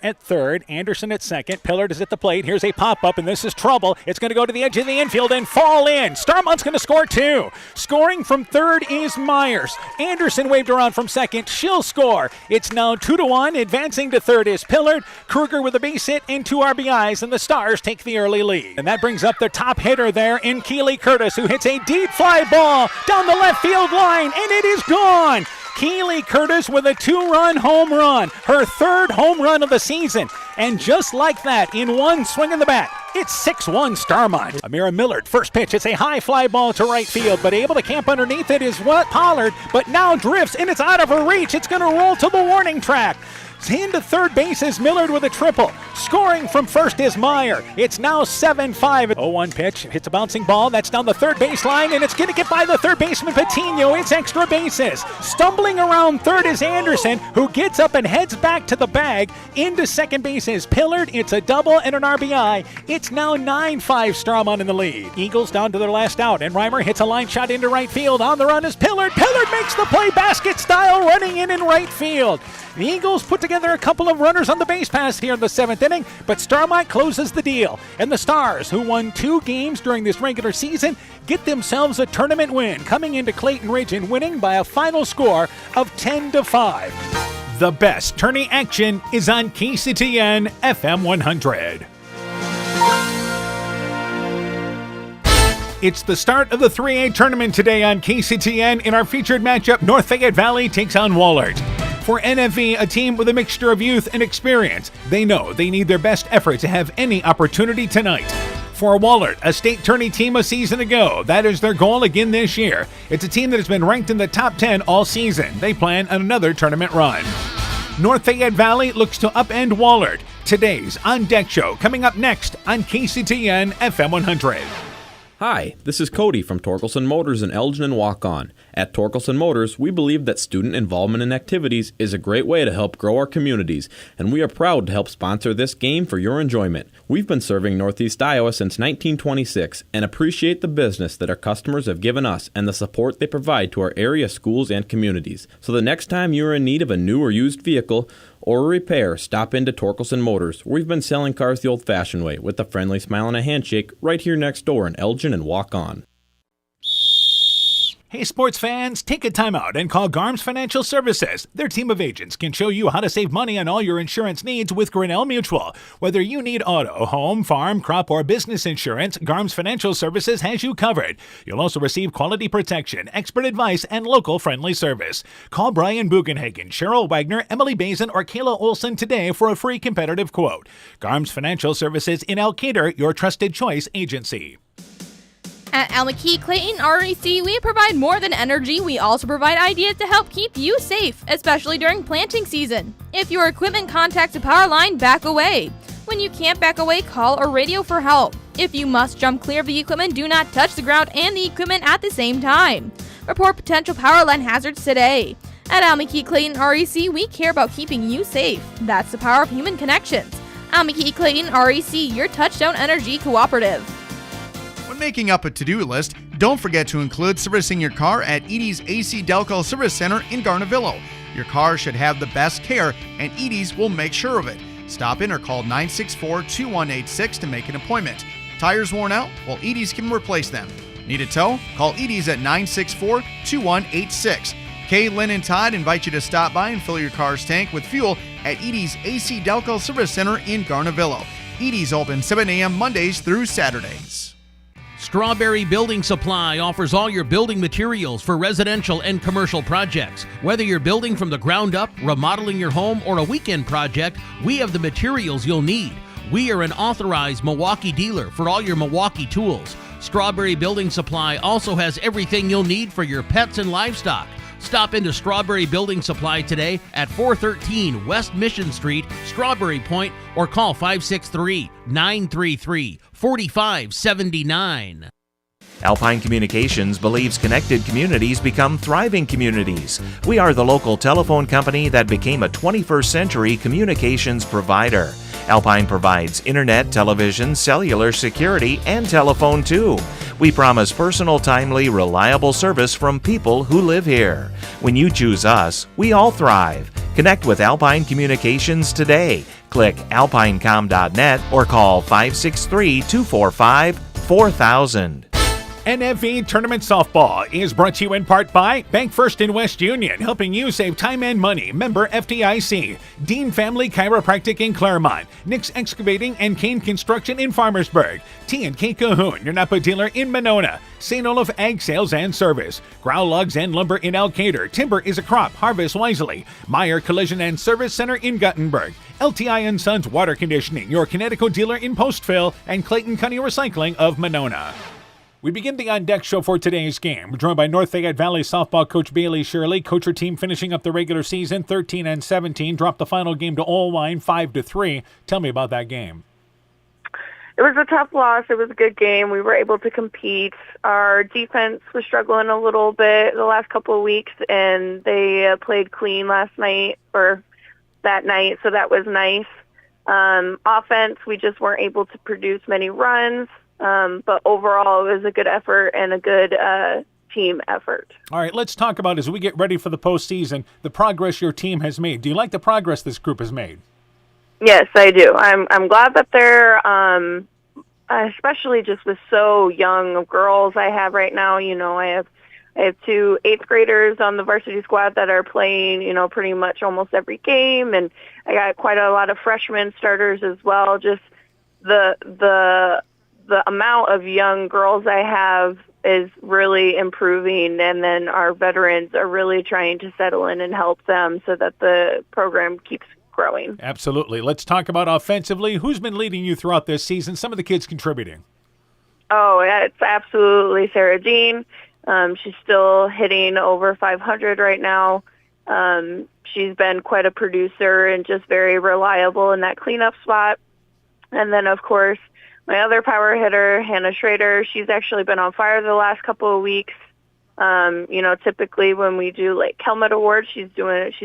at third, Anderson at second. Pillard is at the plate. Here's a pop-up, and this is trouble. It's going to go to the edge of the infield and fall in. Starmont's going to score two. Scoring from third is Myers. Anderson waved around from second. She'll score. It's now 2-1. Advancing to third is Pillard. Kruger with a base hit and 2 RBIs, and the Stars take the early lead. And that brings up the top hitter there in Keely Curtis, who hits a deep fly ball down the left field line, and it is gone. Keely Curtis with a 2-run home run, her 3rd home run of the season. And just like that, in one swing in the bat, it's 6-1 Starmont. Amira Millard, first pitch. It's a high fly ball to right field, but able to camp underneath it is Pollard, but now drifts, and it's out of her reach. It's going to roll to the warning track. Into third base is Millard with a triple. Scoring from first is Meyer. It's now 7-5. 0-1 pitch. Hits a bouncing ball. That's down the third baseline, and it's going to get by the third baseman, Patino. It's extra bases. Stumbling around third is Anderson, who gets up and heads back to the bag. Into second base is Pillard. It's a double and an RBI. It's now 9-5 Starmont in the lead. Eagles down to their last out, and Reimer hits a line shot into right field. On the run is Pillard. Pillard makes the play basket style, running in right field. The Eagles put together a couple of runners on the base pass here in the 7th inning, but Starmont closes the deal. And the Stars, who won 2 games during this regular season, get themselves a tournament win, coming into Clayton Ridge and winning by a final score of 10-5. The best tourney action is on KCTN FM 100. It's the start of the 3A tournament today on KCTN. In our featured matchup, North Fayette Valley takes on Whalert. For NFV, a team with a mixture of youth and experience, they know they need their best effort to have any opportunity tonight. For Whalert, a state tourney team a season ago, that is their goal again this year. It's a team that has been ranked in the top 10 all season. They plan on another tournament run. North Fayette Valley looks to upend Whalert. Today's On Deck show coming up next on KCTN FM 100. Hi, this is Cody from Torkelson Motors in Elgin and Waukon. At Torkelson Motors, we believe that student involvement in activities is a great way to help grow our communities, and we are proud to help sponsor this game for your enjoyment. We've been serving Northeast Iowa since 1926 and appreciate the business that our customers have given us and the support they provide to our area schools and communities. So the next time you're in need of a new or used vehicle or a repair, stop into Torkelson Motors. We've been selling cars the old-fashioned way with a friendly smile and a handshake right here next door in Elgin and Waukon. Hey sports fans, take a time out and call Garms Financial Services. Their team of agents can show you how to save money on all your insurance needs with Grinnell Mutual. Whether you need auto, home, farm, crop, or business insurance, Garms Financial Services has you covered. You'll also receive quality protection, expert advice, and local friendly service. Call Brian Bugenhagen, Cheryl Wagner, Emily Bazin, or Kayla Olson today for a free competitive quote. Garms Financial Services in Elkader, your trusted choice agency. At Almaquee Clayton REC, we provide more than energy. We also provide ideas to help keep you safe, especially during planting season. If your equipment contacts a power line, back away. When you can't back away, call or radio for help. If you must jump clear of the equipment, do not touch the ground and the equipment at the same time. Report potential power line hazards today. At Almaquee Clayton REC, we care about keeping you safe. That's the power of human connections. Almaquee Clayton REC, your touchdown energy cooperative. When making up a to-do list, don't forget to include servicing your car at Edie's AC Delco Service Center in Garnavillo. Your car should have the best care, and Edie's will make sure of it. Stop in or call 964-2186 to make an appointment. Tires worn out? Well, Edie's can replace them. Need a tow? Call Edie's at 964-2186. Kay, Lynn, and Todd invite you to stop by and fill your car's tank with fuel at Edie's AC Delco Service Center in Garnavillo. Edie's open 7 a.m. Mondays through Saturdays. Strawberry Building Supply offers all your building materials for residential and commercial projects. Whether you're building from the ground up, remodeling your home, or a weekend project, we have the materials you'll need. We are an authorized Milwaukee dealer for all your Milwaukee tools. Strawberry Building Supply also has everything you'll need for your pets and livestock. Stop into Strawberry Building Supply today at 413 West Mission Street, Strawberry Point, or call 563-933-4579. Alpine Communications believes connected communities become thriving communities. We are the local telephone company that became a 21st century communications provider. Alpine provides internet, television, cellular security, and telephone too. We promise personal, timely, reliable service from people who live here. When you choose us, we all thrive. Connect with Alpine Communications today. Click alpinecom.net or call 563-245-4000. NFV Tournament Softball is brought to you in part by Bank First in West Union, helping you save time and money. Member FDIC. Dean Family Chiropractic in Claremont. Nick's Excavating and Kane Construction in Farmersburg. T&K Cahoon, your Napa dealer in Monona. St. Olaf Ag Sales and Service. Growl Logs and Lumber in Elkader. Timber is a crop. Harvest wisely. Meyer Collision and Service Center in Guttenberg. LTI & Sons Water Conditioning, your Connecticut dealer in Postville. And Clayton County Recycling of Monona. We begin the On Deck show for today's game. We're joined by North Fayette Valley softball coach Bailey Shirley. Coach, her team finishing up the regular season 13-17, dropped the final game to Olwine 5-3. Tell me about that game. It was a tough loss. It was a good game. We were able to compete. Our defense was struggling a little bit the last couple of weeks, and they played clean last night or that night, so that was nice. Offense, we just weren't able to produce many runs. But overall, it was a good effort and a good team effort. All right, let's talk about, as we get ready for the postseason, the progress your team has made. Do you like the progress this group has made? Yes, I do. I'm glad that they're, especially just with so young girls I have right now. You know, I have 2 8th graders on the varsity squad that are playing, you know, pretty much almost every game, and I got quite a lot of freshman starters as well. Just the amount of young girls I have is really improving, and then our veterans are really trying to settle in and help them so that the program keeps growing. Absolutely. Let's talk about offensively. Who's been leading you throughout this season? Some of the kids contributing. Oh, yeah, it's absolutely Sarah Jean. She's still hitting over 500 right now. She's been quite a producer and just very reliable in that cleanup spot. And then, of course, my other power hitter, Hannah Schrader, she's actually been on fire the last couple of weeks. You know, typically when we do like Kelmet Awards, she's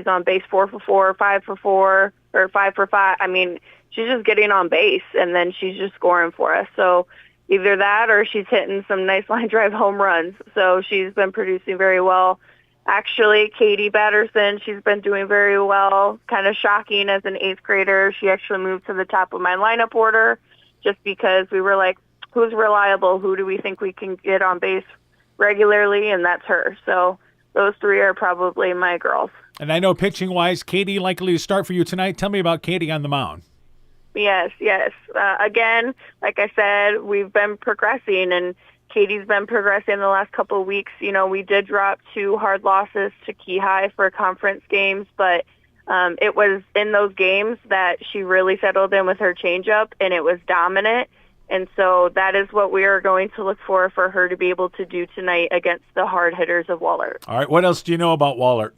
on base 4 for 4, 5 for 4, or 5 for 5. I mean, she's just getting on base, and then she's just scoring for us. So either that or she's hitting some nice line drive home runs. So she's been producing very well. Actually, Katie Batterson, she's been doing very well. Kind of shocking as an 8th grader. She actually moved to the top of my lineup order, just because we were like, who's reliable? Who do we think we can get on base regularly? And that's her. So those 3 are probably my girls. And I know pitching-wise, Katie likely to start for you tonight. Tell me about Katie on the mound. Yes. Again, like I said, we've been progressing, and Katie's been progressing the last couple of weeks. You know, we did drop 2 hard losses to Key High for conference games, but it was in those games that she really settled in with her changeup, and it was dominant. And so that is what we are going to look for her to be able to do tonight against the hard hitters of Whalert. All right, what else do you know about Whalert?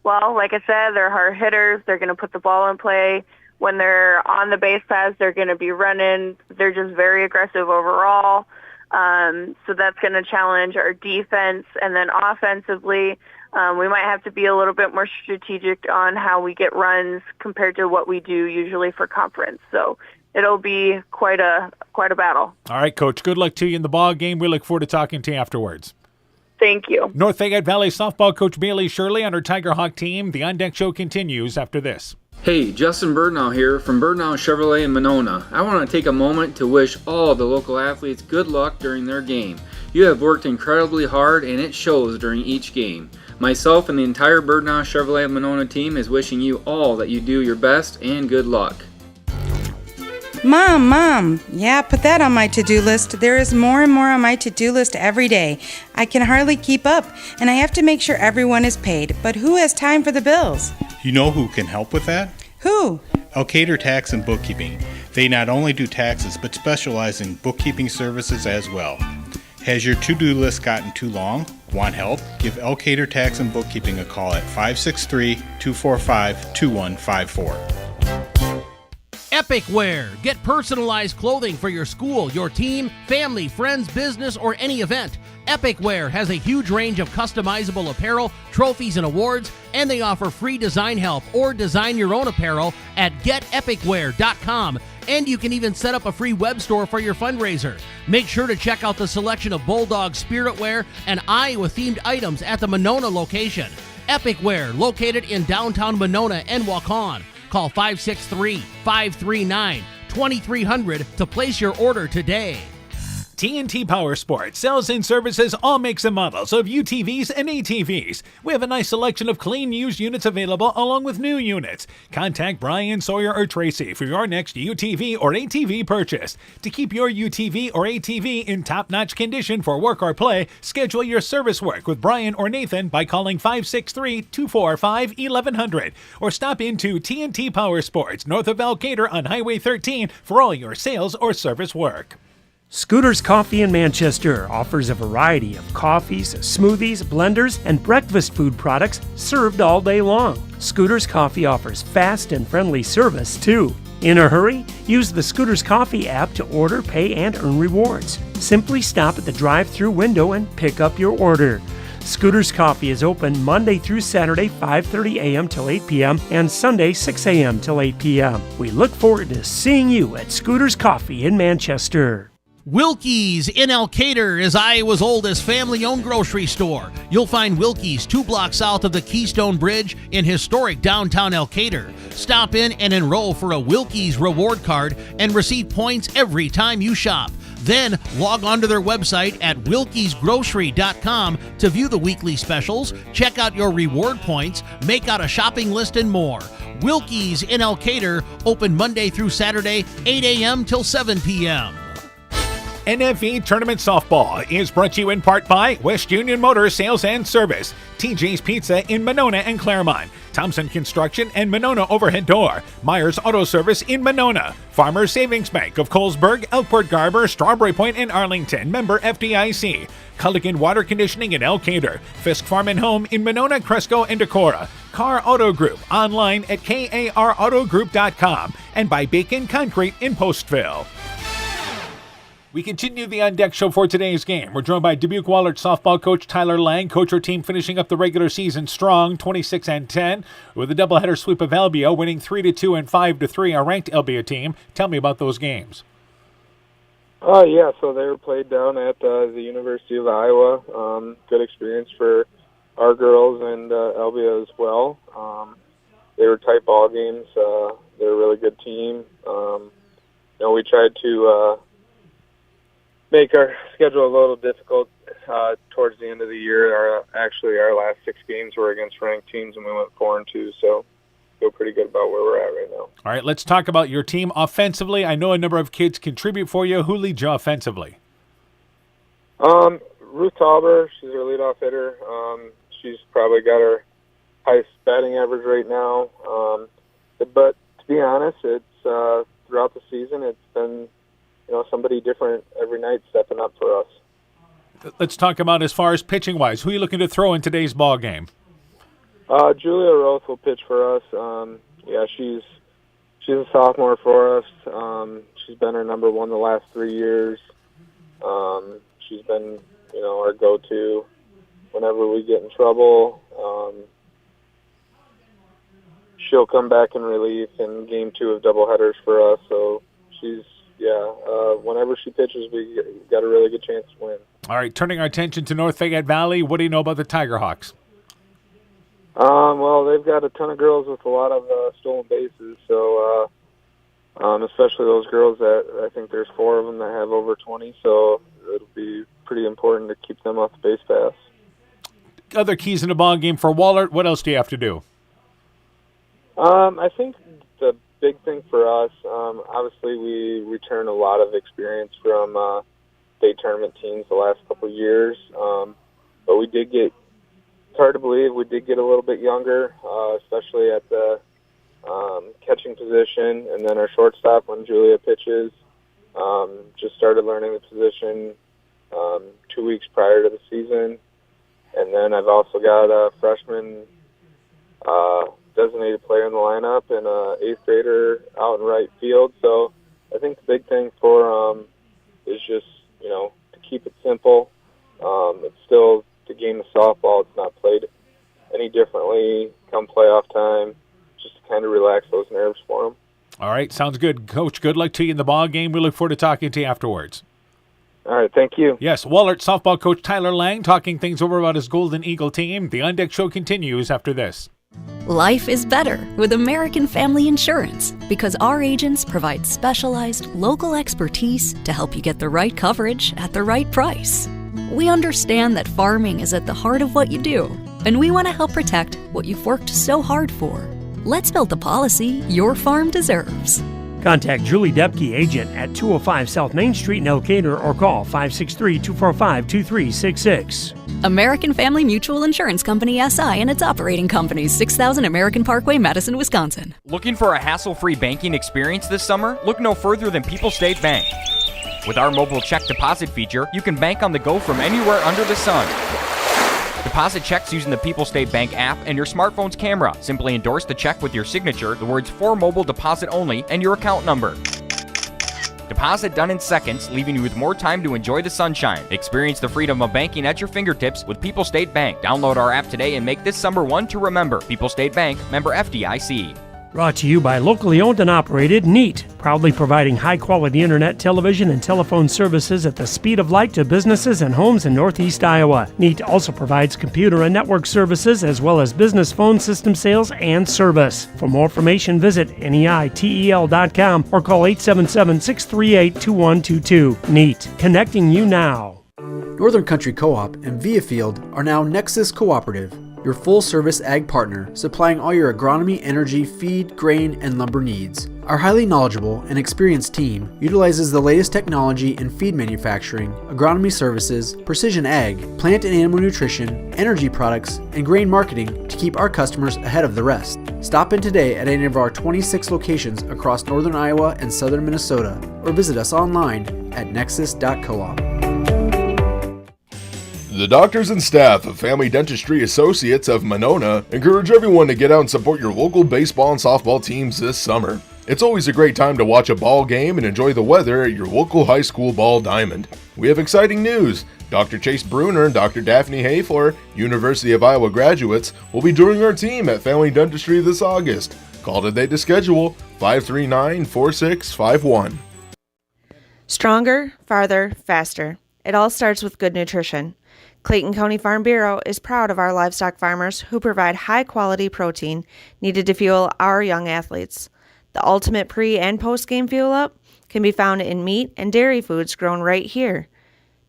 Well, like I said, they're hard hitters. They're going to put the ball in play. When they're on the base paths, they're going to be running. They're just very aggressive overall. So that's going to challenge our defense. And then offensively, we might have to be a little bit more strategic on how we get runs compared to what we do usually for conference. So it'll be quite a battle. All right, Coach. Good luck to you in the ball game. We look forward to talking to you afterwards. Thank you. North Fayette Valley softball coach Bailey Shirley on her Tiger Hawk team. The On Deck show continues after this. Hey, Justin Birdnow here from Birdnow Chevrolet in Monona. I want to take a moment to wish all the local athletes good luck during their game. You have worked incredibly hard, and it shows during each game. Myself and the entire Birdnow Chevrolet Monona team is wishing you all that you do your best and good luck. Mom, yeah, put that on my to-do list. There is more and more on my to-do list every day. I can hardly keep up, and I have to make sure everyone is paid. But who has time for the bills? You know who can help with that? Who? Elkader Tax and Bookkeeping. They not only do taxes, but specialize in bookkeeping services as well. Has your to-do list gotten too long? Want help? Give Elkader Tax and Bookkeeping a call at 563-245-2154. Epic Wear. Get personalized clothing for your school, your team, family, friends, business, or any event. Epic Wear has a huge range of customizable apparel, trophies, and awards, and they offer free design help or design your own apparel at getepicwear.com. And you can even set up a free web store for your fundraiser. Make sure to check out the selection of Bulldog Spirit Wear and Iowa-themed items at the Monona location. Epicware, located in downtown Monona and Waukon. Call 563-539-2300 to place your order today. TNT Power Sports sells and services all makes and models of UTVs and ATVs. We have a nice selection of clean used units available along with new units. Contact Brian, Sawyer, or Tracy for your next UTV or ATV purchase. To keep your UTV or ATV in top-notch condition for work or play, schedule your service work with Brian or Nathan by calling 563-245-1100 or stop into TNT Power Sports north of Elkader on Highway 13 for all your sales or service work. Scooter's Coffee in Manchester offers a variety of coffees, smoothies, blenders, and breakfast food products served all day long. Scooter's Coffee offers fast and friendly service, too. In a hurry? Use the Scooter's Coffee app to order, pay, and earn rewards. Simply stop at the drive-thru window and pick up your order. Scooter's Coffee is open Monday through Saturday, 5:30 a.m. till 8 p.m. and Sunday, 6 a.m. till 8 p.m. We look forward to seeing you at Scooter's Coffee in Manchester. Wilkie's in Elkader is Iowa's oldest family-owned grocery store. You'll find Wilkie's 2 blocks south of the Keystone Bridge in historic downtown Elkader. Stop in and enroll for a Wilkie's reward card and receive points every time you shop. Then log on to their website at wilkiesgrocery.com to view the weekly specials, check out your reward points, make out a shopping list, and more. Wilkie's in Elkader, open Monday through Saturday, 8 a.m. till 7 p.m. NFE Tournament Softball is brought to you in part by West Union Motor Sales and Service, TJ's Pizza in Monona and Claremont, Thompson Construction and Monona Overhead Door, Myers Auto Service in Monona, Farmers Savings Bank of Colesburg, Elkport Garber, Strawberry Point, and Arlington, member FDIC, Culligan Water Conditioning in Elkader, Fisk Farm and Home in Monona, Cresco, and Decorah, Car Auto Group online at karautogroup.com, and by Bacon Concrete in Postville. We continue the On Deck show for today's game. We're joined by Dubuque Whalert softball coach Tyler Lang. Coach, our team finishing up the regular season strong, 26-10, with a doubleheader sweep of Albia, winning 3-2 and 5-3, our ranked Albia team. Tell me about those games. Yeah, so they were played down at the University of Iowa. Good experience for our girls and Albia as well. They were tight ball games. They're a really good team. We tried to make our schedule a little difficult towards the end of the year. Our last 6 games were against ranked teams, and we went 4-2, so feel pretty good about where we're at right now. All right, let's talk about your team offensively. I know a number of kids contribute for you. Who leads you offensively? Ruth Tauber, she's our leadoff hitter. She's probably got her highest batting average right now. But to be honest, it's throughout the season, it's been somebody different every night stepping up for us. Let's talk about as far as pitching-wise. Who are you looking to throw in today's ball game? Julia Roth will pitch for us. She's a sophomore for us. She's been our number one the last 3 years. She's been, our go-to whenever we get in trouble. She'll come back in relief in Game 2 of doubleheaders for us. So whenever she pitches, we got a really good chance to win. All right, turning our attention to North Fayette Valley, what do you know about the Tiger Hawks? Well, they've got a ton of girls with a lot of stolen bases, so especially those girls that I think there's 4 of them that have over 20, so it'll be pretty important to keep them off the base pass. Other keys in the ball game for Whalert, what else do you have to do? I think the big thing for us, obviously we return a lot of experience from state tournament teams the last couple of years, but we did get, it's hard to believe, we did get a little bit younger, especially at the catching position, and then our shortstop when Julia pitches, just started learning the position 2 weeks prior to the season, and then I've also got a freshman designated player in the lineup and an 8th grader out in right field. So I think the big thing for is just, to keep it simple. It's still the game of softball. It's not played any differently come playoff time, just to kind of relax those nerves for them. All right, sounds good. Coach, good luck to you in the ball game. We look forward to talking to you afterwards. All right, thank you. Yes, Whalert softball coach Tyler Lang talking things over about his Golden Eagle team. The On Deck Show continues after this. Life is better with American Family Insurance because our agents provide specialized local expertise to help you get the right coverage at the right price. We understand that farming is at the heart of what you do, and we want to help protect what you've worked so hard for. Let's build the policy your farm deserves. Contact Julie Depke, agent at 205 South Main Street in Elkader, or call 563-245-2366. American Family Mutual Insurance Company SI and its operating companies, 6000 American Parkway, Madison, Wisconsin. Looking for a hassle-free banking experience this summer? Look no further than People State Bank. With our mobile check deposit feature, you can bank on the go from anywhere under the sun. Deposit checks using the People State Bank app and your smartphone's camera. Simply endorse the check with your signature, the words "for mobile deposit only," and your account number. Deposit done in seconds, leaving you with more time to enjoy the sunshine. Experience the freedom of banking at your fingertips with People State Bank. Download our app today and make this summer one to remember. People State Bank, member FDIC. Brought to you by locally owned and operated NEAT, proudly providing high-quality internet, television, and telephone services at the speed of light to businesses and homes in Northeast Iowa. NEAT also provides computer and network services as well as business phone system sales and service. For more information, visit NEITEL.com or call 877-638-2122. NEAT, connecting you now. Northern Country Co-op and Viafield are now Nexus Cooperative, your full-service ag partner, supplying all your agronomy, energy, feed, grain, and lumber needs. Our highly knowledgeable and experienced team utilizes the latest technology in feed manufacturing, agronomy services, precision ag, plant and animal nutrition, energy products, and grain marketing to keep our customers ahead of the rest. Stop in today at any of our 26 locations across northern Iowa and southern Minnesota, or visit us online at nexus.coop. The doctors and staff of Family Dentistry Associates of Monona encourage everyone to get out and support your local baseball and softball teams this summer. It's always a great time to watch a ball game and enjoy the weather at your local high school ball diamond. We have exciting news. Dr. Chase Bruner and Dr. Daphne Hayfler, University of Iowa graduates, will be joining our team at Family Dentistry this August. Call today to schedule 539-4651. Stronger, farther, faster. It all starts with good nutrition. Clayton County Farm Bureau is proud of our livestock farmers who provide high-quality protein needed to fuel our young athletes. The ultimate pre- and post-game fuel-up can be found in meat and dairy foods grown right here.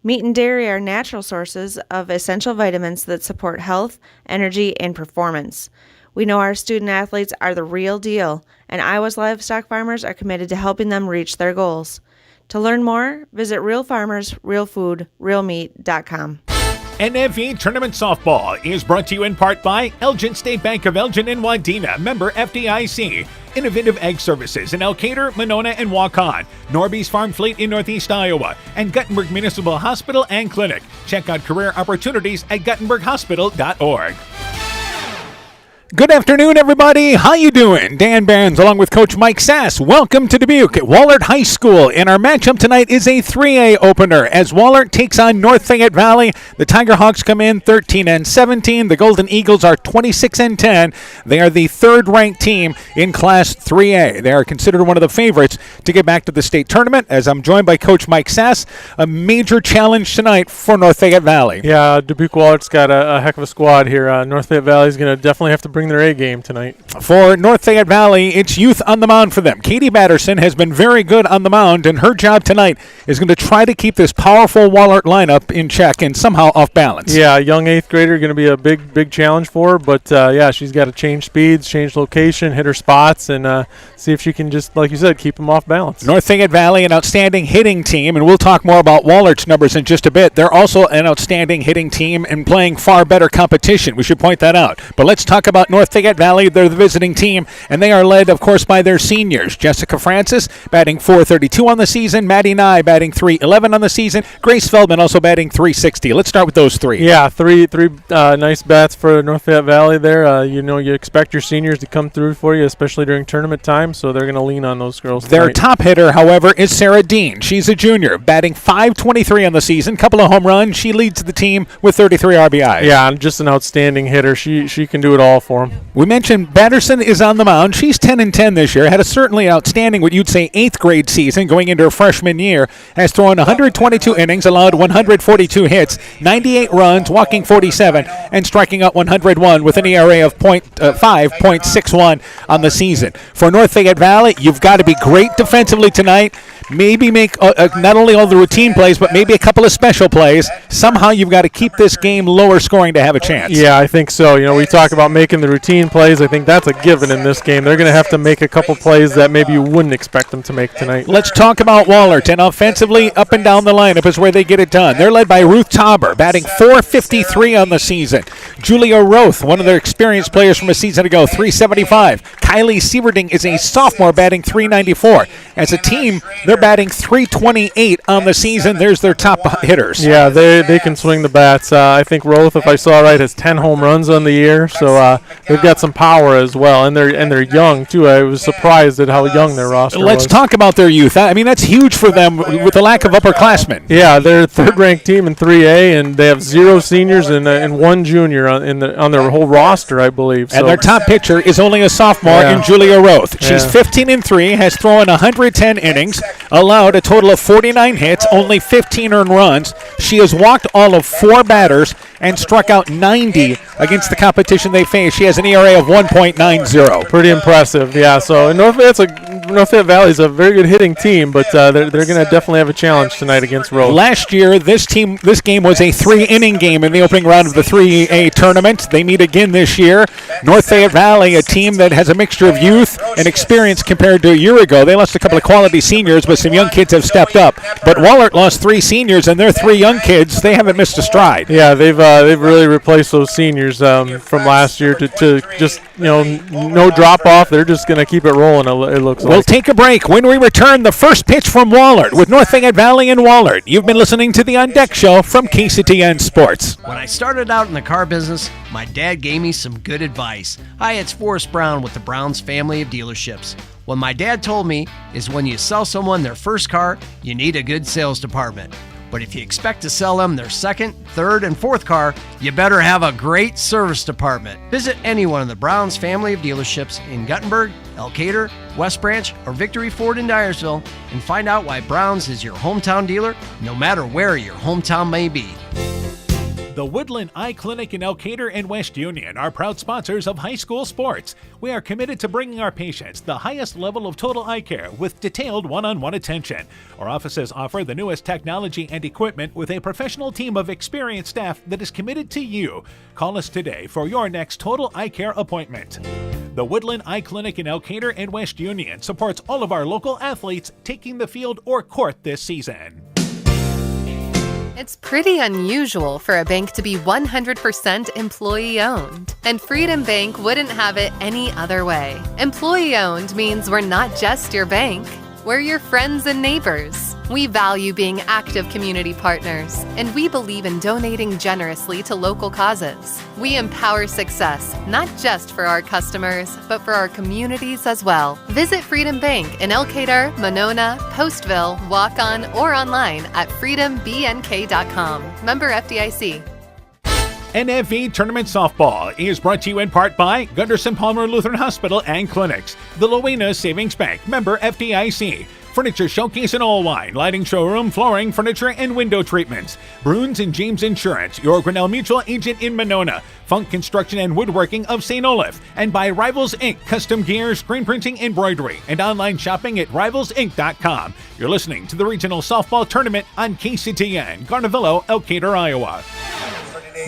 Meat and dairy are natural sources of essential vitamins that support health, energy, and performance. We know our student athletes are the real deal, and Iowa's livestock farmers are committed to helping them reach their goals. To learn more, visit realfarmersrealfoodrealmeat.com. NFE Tournament Softball is brought to you in part by Elgin State Bank of Elgin and Wadena, member FDIC. Innovative Egg Services in Elkader, Monona, and Waukon. Norby's Farm Fleet in Northeast Iowa. And Guttenberg Municipal Hospital and Clinic. Check out career opportunities at guttenberghospital.org. Good afternoon, everybody. How you doing? Dan Barnes along with Coach Mike Sass. Welcome to Dubuque at Whalert High School. And our matchup tonight is a 3A opener as Whalert takes on North Fayette Valley. The Tiger Hawks come in 13-17. The Golden Eagles are 26-10. They are the third-ranked team in Class 3A. They are considered one of the favorites to get back to the state tournament. As I'm joined by Coach Mike Sass, a major challenge tonight for North Fayette Valley. Yeah, Dubuque Whalert's got a heck of a squad here. North Fayette Valley's going to definitely have to bring their A game tonight. For North Fayette Valley, it's youth on the mound for them. Katie Batterson has been very good on the mound, and her job tonight is going to try to keep this powerful Whalert lineup in check and somehow off balance. Yeah, a young 8th grader going to be a big challenge for her, but yeah, she's got to change speeds, change location, hit her spots, and see if she can just, like you said, keep them off balance. North Fayette Valley, an outstanding hitting team, and we'll talk more about Whalert's numbers in just a bit. They're also an outstanding hitting team and playing far better competition. We should point that out. But let's talk about North Fayette Valley. They're the visiting team, and they are led, of course, by their seniors. Jessica Francis batting .432 on the season. Maddie Nye batting .311 on the season. Grace Feldman also batting .360. Let's start with those three. Yeah, three nice bats for North Fayette Valley there. You expect your seniors to come through for you, especially during tournament time, so they're going to lean on those girls tonight. Their top hitter, however, is Sarah Dean. She's a junior, batting .523 on the season. Couple of home runs. She leads the team with 33 RBIs. Yeah, just an outstanding hitter. She can do it all for for them. We mentioned Batterson is on the mound. She's 10-10 this year. Had a certainly outstanding, what you'd say, 8th grade season going into her freshman year. Has thrown 122 innings, allowed 142 hits, 98 runs, walking 47, and striking out 101 with an ERA of 5.61 on the season. For North Fayette Valley, you've got to be great defensively tonight. Maybe make not only all the routine plays, but maybe a couple of special plays. Somehow you've got to keep this game lower scoring to have a chance. Yeah, I think so. We talk about making the routine plays. I think that's a given in this game. They're going to have to make a couple plays that maybe you wouldn't expect them to make tonight. Let's talk about Whalert. And offensively, up and down the lineup is where they get it done. They're led by Ruth Tauber, batting .453 on the season. Julia Roth, one of their experienced players from a season ago, .375. Kylie Sieverding is a sophomore, batting .394. As a team, they're batting .328 on the season. There's their top hitters. Yeah, they can swing the bats. I think Roth, if I saw right, has 10 home runs on the year, so they've got some power as well, and they're young too. I was surprised at how young their roster was. Let's talk about their youth. I mean, that's huge for them with the lack of upperclassmen. Yeah, they're a third-ranked team in 3A, and they have 0 seniors and 1 junior on their whole roster, I believe. And their top pitcher is only a sophomore in Julia Roth. She's 15-3, has thrown 110 innings, allowed a total of 49 hits, only 15 earned runs. She has walked all of 4 batters and struck out 90 against the competition they face. She has an ERA of 1.90. Pretty impressive, yeah. So North Fayette Valley is a very good hitting team, but they're going to definitely have a challenge tonight against Rose. Last year, this game was a 3-inning game in the opening round of the 3A tournament. They meet again this year. North Fayette Valley, a team that has a mixture of youth and experience compared to a year ago. They lost a couple of quality seniors, but some young kids have stepped up. But Whalert lost 3 seniors, and their 3 young kids, they haven't missed a stride. Yeah, they've really replaced those seniors from last year to just no drop off. They're just going to keep it rolling. It looks like. We'll take a break. When we return, the first pitch from Whalert with North Fayette Valley and Whalert. You've been listening to the On Deck Show from KCTN Sports. When I started out in the car business, my dad gave me some good advice. Hi, it's Forrest Brown with the Browns family of dealerships. What my dad told me is when you sell someone their first car, you need a good sales department. But if you expect to sell them their second, third, and fourth car, you better have a great service department. Visit any one of the Browns family of dealerships in Guttenberg, Elkader, West Branch, or Victory Ford in Dyersville and find out why Browns is your hometown dealer, no matter where your hometown may be. The Woodland Eye Clinic in Elkader and West Union are proud sponsors of high school sports. We are committed to bringing our patients the highest level of total eye care with detailed one-on-one attention. Our offices offer the newest technology and equipment with a professional team of experienced staff that is committed to you. Call us today for your next total eye care appointment. The Woodland Eye Clinic in Elkader and West Union supports all of our local athletes taking the field or court this season. It's pretty unusual for a bank to be 100% employee-owned, and Freedom Bank wouldn't have it any other way. Employee-owned means we're not just your bank, we're your friends and neighbors. We value being active community partners, and we believe in donating generously to local causes. We empower success, not just for our customers, but for our communities as well. Visit Freedom Bank in Elkader, Monona, Postville, Waukon, or online at freedombnk.com. Member FDIC. NFV Tournament Softball is brought to you in part by Gunderson Palmer Lutheran Hospital and Clinics, the Lowena Savings Bank, member FDIC, Furniture Showcase and Allwine, Lighting Showroom, Flooring, Furniture, and Window Treatments, Bruins and James Insurance, your Grinnell Mutual agent in Monona, Funk Construction and Woodworking of St. Olaf, and by Rivals Inc., custom gear, screen printing, embroidery, and online shopping at rivalsinc.com. You're listening to the Regional Softball Tournament on KCTN, Garnavillo, Elkader, Iowa.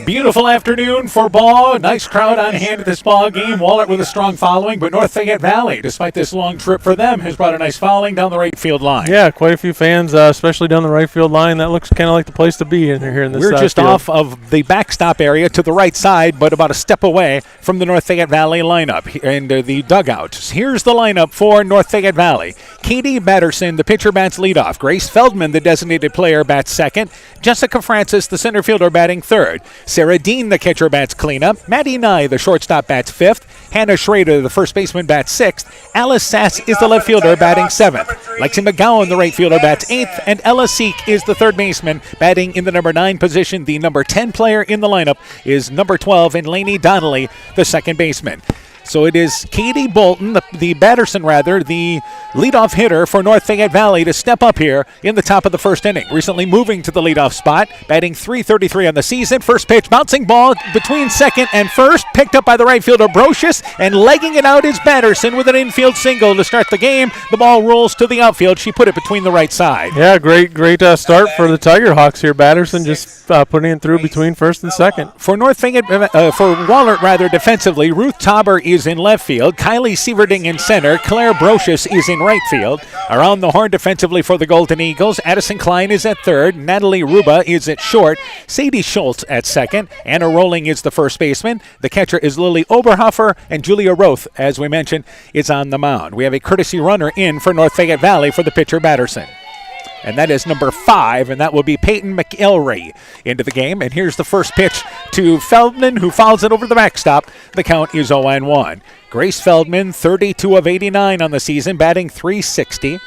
Beautiful afternoon for ball. Nice crowd on hand at this ball game. Whalert with a strong following, but North Fayette Valley, despite this long trip for them, has brought a nice following down the right field line. Yeah, quite a few fans, especially down the right field line. That looks kind of like the place to be in here in this. We're just field. off of the backstop area to the right side, but about a step away from the North Fayette Valley lineup and the dugout. Here's the lineup for North Fayette Valley. Katie Batterson, the pitcher, bats leadoff. Grace Feldman, the designated player, bats second. Jessica Francis, the center fielder, batting third. Sarah Dean, the catcher, bats cleanup. Maddie Nye, the shortstop, bats fifth. Hannah Schrader, the first baseman, bats sixth. Alice Sass is the left fielder, batting seventh. Lexi McGowan, the right fielder, bats 8th, and Ella Seek is the third baseman, batting in the number 9 position. The number 10 player in the lineup is number 12, and Lainey Donnelly, the second baseman. So it is Katie Bolton, the leadoff hitter for North Fayette Valley, to step up here in the top of the first inning. Recently moving to the leadoff spot, batting .333 on the season. First pitch, bouncing ball between second and first, picked up by the right fielder Brocious, and legging it out is Batterson with an infield single to start the game. The ball rolls to the outfield. She put it between the right side. Yeah, great start for the Tiger Hawks here. Batterson just putting it through between first and second. For North Fayette, for Whalert defensively, Ruth Tauber is in left field, Kylie Sieverding in center, Claire Brocious is in right field. Around the horn defensively for the Golden Eagles, Addison Klein is at third, Natalie Ruba is at short, Sadie Schultz at second, Anna Rolling is the first baseman, the catcher is Lily Oberhofer, and Julia Roth, as we mentioned, is on the mound. We have a courtesy runner in for North Fayette Valley for the pitcher Batterson. And that is number 5, and that will be Peyton McElry into the game. And here's the first pitch to Feldman, who fouls it over the backstop. The count is 0-1. Grace Feldman, 32 of 89 on the season, batting .360.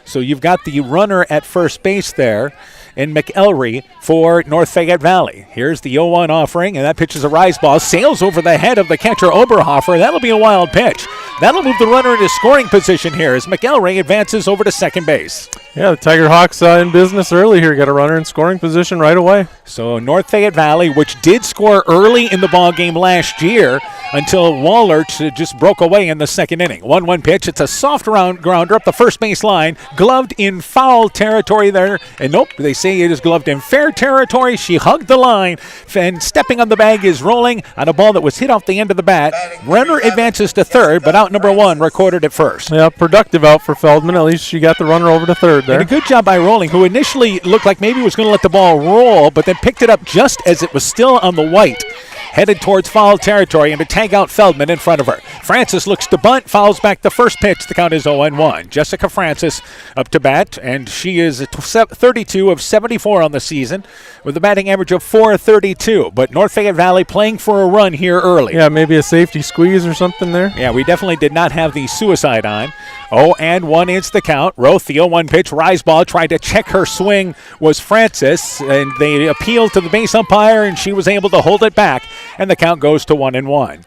So you've got the runner at first base there in McElry for North Fayette Valley. Here's the 0-1 offering, and that pitch is a rise ball. Sails over the head of the catcher Oberhofer. That'll be a wild pitch. That'll move the runner into scoring position here as McElry advances over to second base. Yeah, the Tiger Hawks in business early here. Got a runner in scoring position right away. So North Fayette Valley, which did score early in the ball game last year until Whalert just broke away in the second inning. 1-1 pitch. It's a soft grounder up the first base line. Gloved in foul territory there. And nope, they say it is gloved in fair territory. She hugged the line. And stepping on the bag is Rolling on a ball that was hit off the end of the bat. Runner advances to third, but out number 1 recorded at first. Yeah, productive out for Feldman. At least she got the runner over to third there. And a good job by Rolling, who initially looked like maybe was going to let the ball roll, but then picked it up just as it was still on the white, headed towards foul territory, and to tag out Feldman in front of her. Francis looks to bunt, fouls back the first pitch. The count is 0-1. Jessica Francis up to bat, and she is 32 of 74 on the season with a batting average of .432. But North Fayette Valley playing for a run here early. Yeah, maybe a safety squeeze or something there. Yeah, we definitely did not have the suicide on. 0-1 is the count. Roth, the 0-1 pitch, rise ball, tried to check her swing was Francis, and they appealed to the base umpire, and she was able to hold it back, and the count goes to 1-1.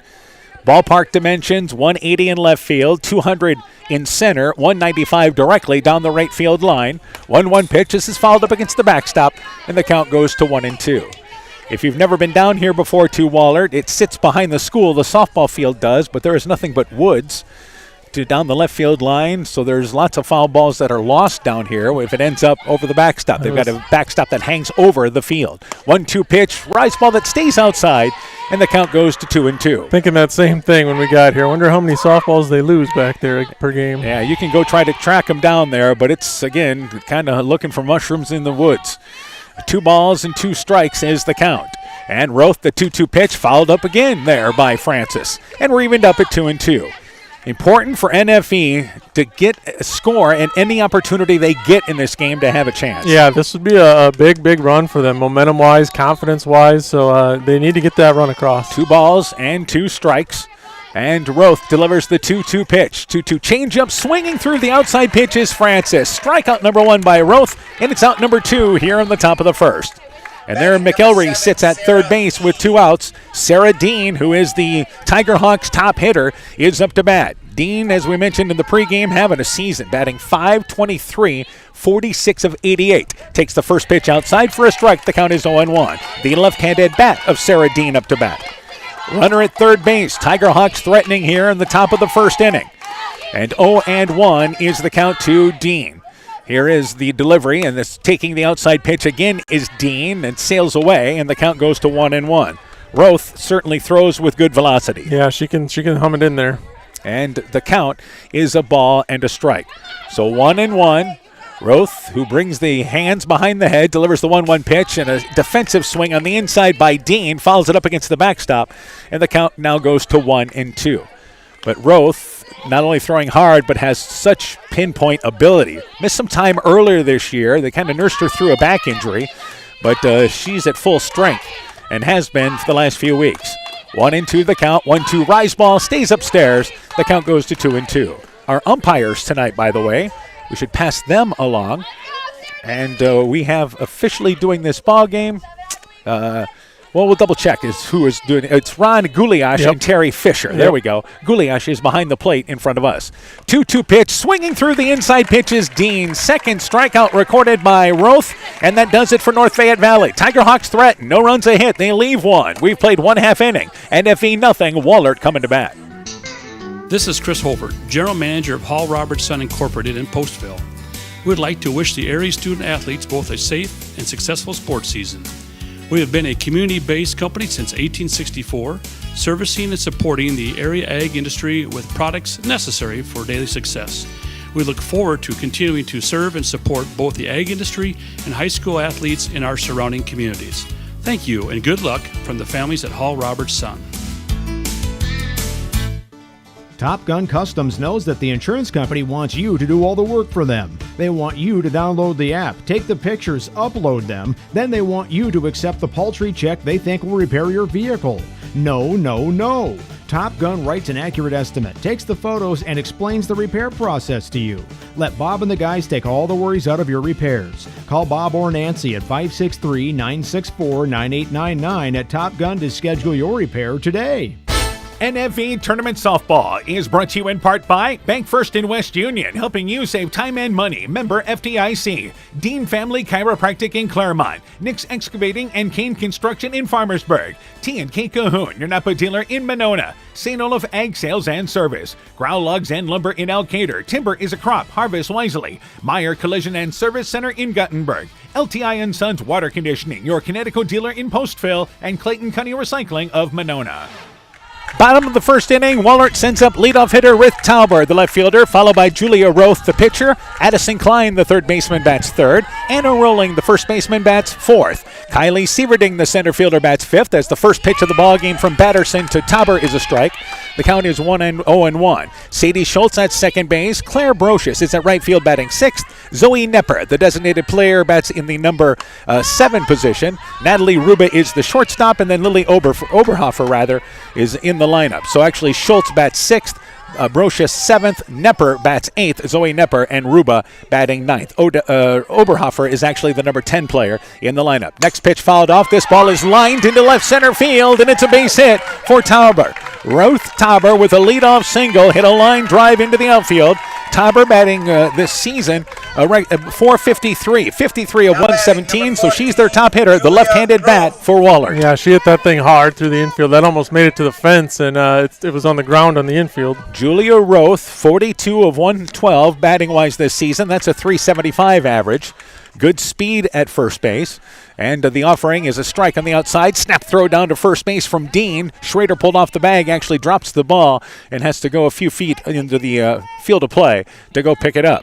Ballpark dimensions, 180 in left field, 200 in center, 195 directly down the right field line. 1-1 pitch. This is fouled up against the backstop, and the count goes to 1-2. If you've never been down here before to Whalert, it sits behind the school. The softball field does, but there is nothing but woods down the left field line, so there's lots of foul balls that are lost down here if it ends up over the backstop. They've got a backstop that hangs over the field. 1-2 pitch, rise ball that stays outside, and the count goes to 2-2. Thinking that same thing when we got here. Wonder how many softballs they lose back there per game. Yeah, you can go try to track them down there, but it's, again, kind of looking for mushrooms in the woods. 2 balls and 2 strikes is the count. And Roth, the 2-2 pitch, fouled up again there by Francis. And we're evened up at 2-2. Important for NFE to get a score and any opportunity they get in this game to have a chance. Yeah, this would be a big run for them, momentum-wise, confidence-wise, so they need to get that run across. 2 balls and 2 strikes. And Roth delivers the 2-2 pitch. 2-2 changeup, swinging through the outside pitch is Francis. Strikeout number 1 by Roth, and it's out number 2 here in the top of the first. And there McElry sits at third base with 2 outs. Sarah Dean, who is the Tiger Hawks top hitter, is up to bat. Dean, as we mentioned in the pregame, having a season, batting .523, 46 of 88. Takes the first pitch outside for a strike. The count is 0-1. The left-handed bat of Sarah Dean up to bat. Runner at third base. Tiger Hawks threatening here in the top of the first inning. And 0-1 is the count to Dean. Here is the delivery, and this taking the outside pitch again is Dean, and sails away, and the count goes to 1-1. Roth certainly throws with good velocity. Yeah, she can hum it in there. And the count is a ball and a strike. So 1-1. Roth, who brings the hands behind the head, delivers the 1-1 pitch, and a defensive swing on the inside by Dean, fouls it up against the backstop, and the count now goes to 1-2. But Roth, not only throwing hard, but has such pinpoint ability. Missed some time earlier this year. They kind of nursed her through a back injury, but she's at full strength and has been for the last few weeks. 1-2 the count. 1-2 rise ball, stays upstairs. The count goes to 2-2. Our umpires tonight, by the way, we should pass them along. And we have officially doing this ball game. Well, we'll double check who is doing it. It's Ron Guliash and Terry Fisher. There we go. Guliash is behind the plate in front of us. 2-2 pitch, swinging through the inside pitch is Dean. Second strikeout recorded by Roth, and that does it for North Fayette Valley. Tiger Hawks threaten. No runs a hit. They leave one. We've played 1/2 inning. NFE nothing. Whalert coming to bat. This is Chris Holbert, General Manager of Hall Roberts Son Incorporated in Postville. We would like to wish the area student athletes both a safe and successful sports season. We have been a community-based company since 1864, servicing and supporting the area ag industry with products necessary for daily success. We look forward to continuing to serve and support both the ag industry and high school athletes in our surrounding communities. Thank you and good luck from the families at Hall Roberts Son. Top Gun Customs knows that the insurance company wants you to do all the work for them. They want you to download the app, take the pictures, upload them, then they want you to accept the paltry check they think will repair your vehicle. No, no, no. Top Gun writes an accurate estimate, takes the photos, and explains the repair process to you. Let Bob and the guys take all the worries out of your repairs. Call Bob or Nancy at 563-964-9899 at Top Gun to schedule your repair today. NFE Tournament Softball is brought to you in part by Bank First in West Union, helping you save time and money. Member FDIC. Dean Family Chiropractic in Claremont. Nick's Excavating and Kane Construction in Farmersburg. T&K Cahoon, your Napa dealer in Monona. St. Olaf Ag Sales and Service. Growl Lugs and Lumber in Elkader. Timber is a crop. Harvest wisely. Meyer Collision and Service Center in Guttenberg. LTI & Sons Water Conditioning, your Connecticut dealer in Postville. And Clayton County Recycling of Monona. Bottom of the first inning, Whalert sends up leadoff hitter with Tauber, the left fielder, followed by Julia Roth, the pitcher. Addison Klein, the third baseman, bats third. Anna Rowling, the first baseman, bats fourth. Kylie Sieverding, the center fielder, bats fifth, as the first pitch of the ball game from Batterson to Tauber is a strike. The count is 1-0-1. Sadie Schultz at second base. Claire Brocious is at right field batting sixth. Zoe Nepper, the designated player, bats in the number 7 position. Natalie Ruba is the shortstop, and then Lily Oberhofer is in the lineup. So actually Schultz bats sixth, Brocious 7th, Nepper bats 8th, Zoe Nepper and Ruba batting 9th. Oberhofer is actually the number 10 player in the lineup. Next pitch fouled off. This ball is lined into left center field, and it's a base hit for Tauber. Roth Tauber with a leadoff single hit a line drive into the outfield. Tauber batting this season .453, 53 of 117, so she's their top hitter, the left-handed bat for Whalert. Yeah, she hit that thing hard through the infield. That almost made it to the fence, and it was on the ground on the infield. Julia Roth, 42 of 112 batting-wise this season. That's a .375 average. Good speed at first base. And the offering is a strike on the outside. Snap throw down to first base from Dean. Schrader pulled off the bag, actually drops the ball, and has to go a few feet into the field of play to go pick it up.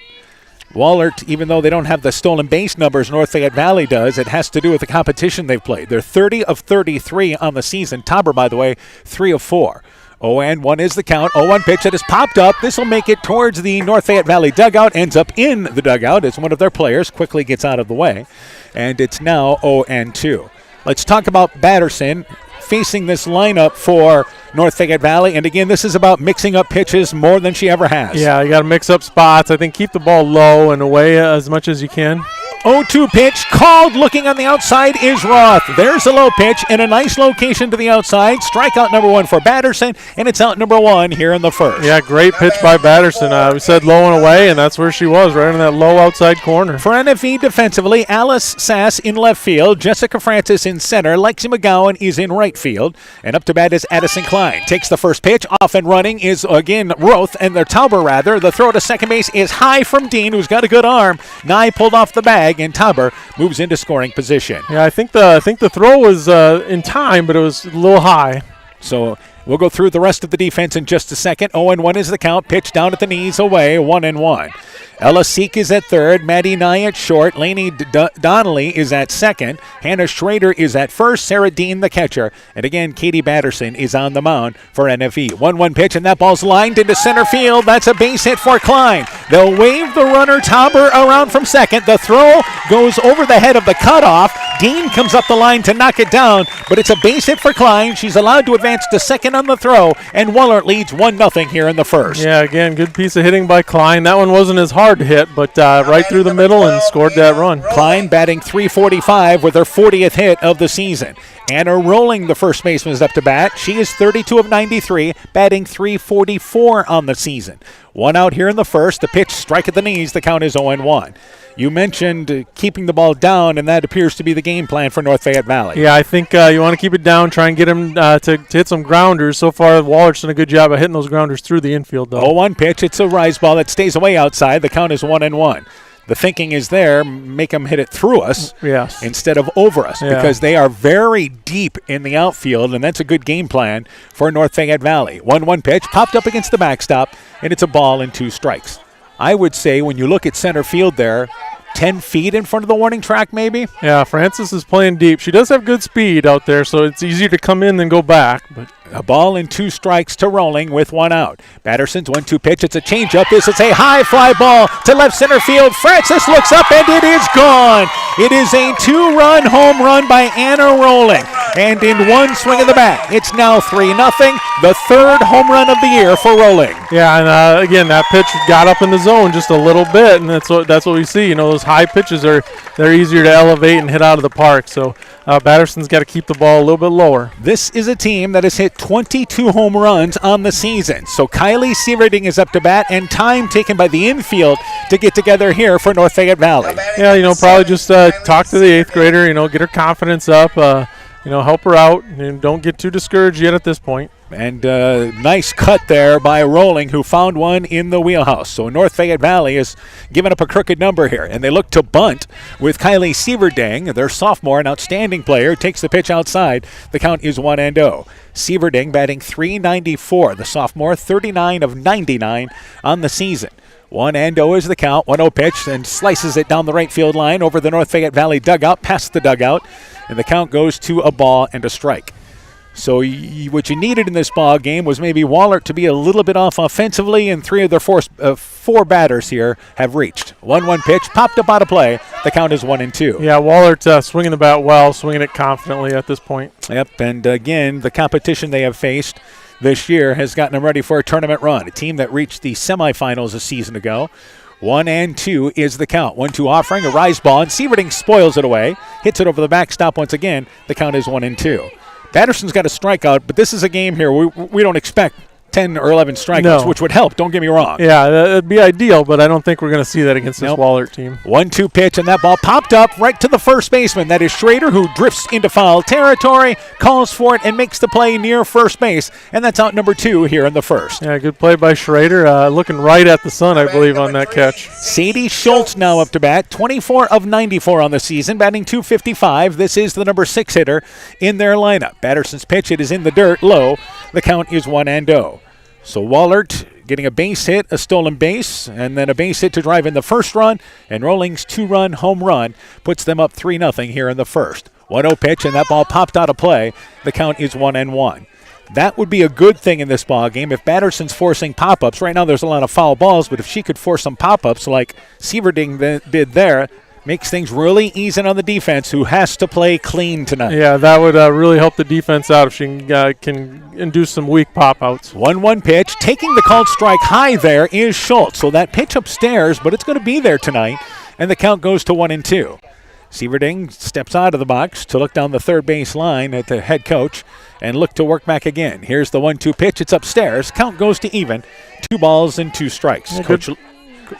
Whalert, even though they don't have the stolen base numbers North Fayette Valley does, it has to do with the competition they've played. They're 30 of 33 on the season. Tauber, by the way, 3 of 4. 0-1 is the count. 0-1 pitch that is popped up. This will make it towards the North Fayette Valley dugout. Ends up in the dugout as one of their players quickly gets out of the way. And it's now 0-2. Let's talk about Batterson facing this lineup for North Fayette Valley. And again, this is about mixing up pitches more than she ever has. Yeah, you got to mix up spots. I think keep the ball low and away as much as you can. 0-2 pitch called. Looking on the outside is Roth. There's a low pitch in a nice location to the outside. Strikeout number 1 for Batterson, and it's out number 1 here in the first. Yeah, great pitch by Batterson. We said low and away, and that's where she was, right in that low outside corner. For NFE defensively, Alice Sass in left field, Jessica Francis in center, Lexi McGowan is in right field, and up to bat is Addison Klein. Takes the first pitch. Off and running is again Roth, and their Tauber rather. The throw to second base is high from Dean, who's got a good arm. Nye pulled off the bag, and Tauber moves into scoring position. Yeah, I think the throw was in time, but it was a little high. So we'll go through the rest of the defense in just a second. 0-1 is the count. Pitch down at the knees, away, 1-1. Ella Seek is at third. Maddie Nye at short. Lainey Donnelly is at second. Hannah Schrader is at first. Sarah Dean, the catcher. And again, Katie Batterson is on the mound for NFE. 1-1 pitch, and that ball's lined into center field. That's a base hit for Klein. They'll wave the runner Tauber around from second. The throw goes over the head of the cutoff. Dean comes up the line to knock it down, but it's a base hit for Klein. She's allowed to advance to second on the throw, and Whalert leads 1-0 here in the first. Yeah, again, good piece of hitting by Klein. That one wasn't as hard to hit, but right through the middle and scored that run. Klein batting .345 with her 40th hit of the season. Anna Rolling, the first baseman, is up to bat. She is 32 of 93, batting .344 on the season. One out here in the first. The pitch, strike at the knees. The count is 0-1. You mentioned keeping the ball down, and that appears to be the game plan for North Fayette Valley. Yeah, I think you want to keep it down, try and get him to hit some grounders. So far, Whalert's done a good job of hitting those grounders through the infield, though. 0-1 pitch. It's a rise ball that stays away outside. The count is 1-1. The thinking is there, make them hit it through us instead of over us because they are very deep in the outfield, and that's a good game plan for North Fayette Valley. 1-1 pitch, popped up against the backstop, and it's a ball and 2 strikes. I would say when you look at center field there, 10 feet in front of the warning track maybe? Yeah, Francis is playing deep. She does have good speed out there, so it's easier to come in than go back. But a ball and 2 strikes to Rolling with 1 out. Batterson's 1-2 pitch. It's a changeup. This is a high fly ball to left center field. Francis looks up and it is gone. It is a 2-run home run by Anna Rolling. And in one swing of the bat, it's now 3-0. The 3rd home run of the year for Rolling. Yeah, and again, that pitch got up in the zone just a little bit, and that's what we see. You know, those high pitches they're easier to elevate and hit out of the park. So Batterson's got to keep the ball a little bit lower. This is a team that has hit 22 home runs on the season. So Kylie Sieverding is up to bat, and time taken by the infield to get together here for North Fayette Valley. Yeah, you know, probably just talk to the 8th grader, you know, get her confidence up, help her out, and don't get too discouraged yet at this point. And nice cut there by Rolling, who found one in the wheelhouse. So North Fayette Valley is giving up a crooked number here, and they look to bunt with Kylie Sieverding, their sophomore, an outstanding player, takes the pitch outside. The count is 1-0. Sieverding batting .394, the sophomore, 39 of 99 on the season. 1-0 is the count. 1-0 pitch, and slices it down the right field line over the North Fayette Valley dugout, past the dugout, and the count goes to a ball and a strike. So what you needed in this ball game was maybe Whalert to be a little bit off offensively, and 3 of their 4 batters here have reached. 1-1 pitch, popped up out of play. The count is 1-2. Yeah, Whalert swinging the bat well, swinging it confidently at this point. Yep, and again, the competition they have faced this year has gotten them ready for a tournament run. A team that reached the semifinals a season ago. 1-2 is the count. 1-2 offering, a rise ball, and Sieverding spoils it away. Hits it over the backstop once again. The count is 1-2. Patterson's got a strikeout, but this is a game here we don't expect 10 or 11 strikeouts, which would help. Don't get me wrong. Yeah, that'd be ideal, but I don't think we're going to see that against this Whalert team. 1-2 pitch, and that ball popped up right to the first baseman. That is Schrader, who drifts into foul territory, calls for it, and makes the play near first base. And that's out number 2 here in the first. Yeah, good play by Schrader. Looking right at the sun, I believe, on that catch. Sadie Schultz now up to bat, 24 of 94 on the season, batting .255. This is the number 6 hitter in their lineup. Batterson's pitch, it is in the dirt, low. The count is 1-0. So Whalert getting a base hit, a stolen base, and then a base hit to drive in the first run, and Rolling's 2-run home run puts them up 3-0 here in the first. 1-0 pitch, and that ball popped out of play. The count is 1-1. That would be a good thing in this ball game if Batterson's forcing pop-ups. Right now there's a lot of foul balls, but if she could force some pop-ups like Sieverding did there, makes things really easy on the defense, who has to play clean tonight. Yeah, that would really help the defense out if she can induce some weak pop-outs. 1-1 pitch. Taking the called strike high there is Schultz. So that pitch upstairs, but it's going to be there tonight, and the count goes to 1-2. Sieverding steps out of the box to look down the third base line at the head coach and look to work back again. Here's the 1-2 pitch. It's upstairs. Count goes to even. 2 balls and 2 strikes. Yeah,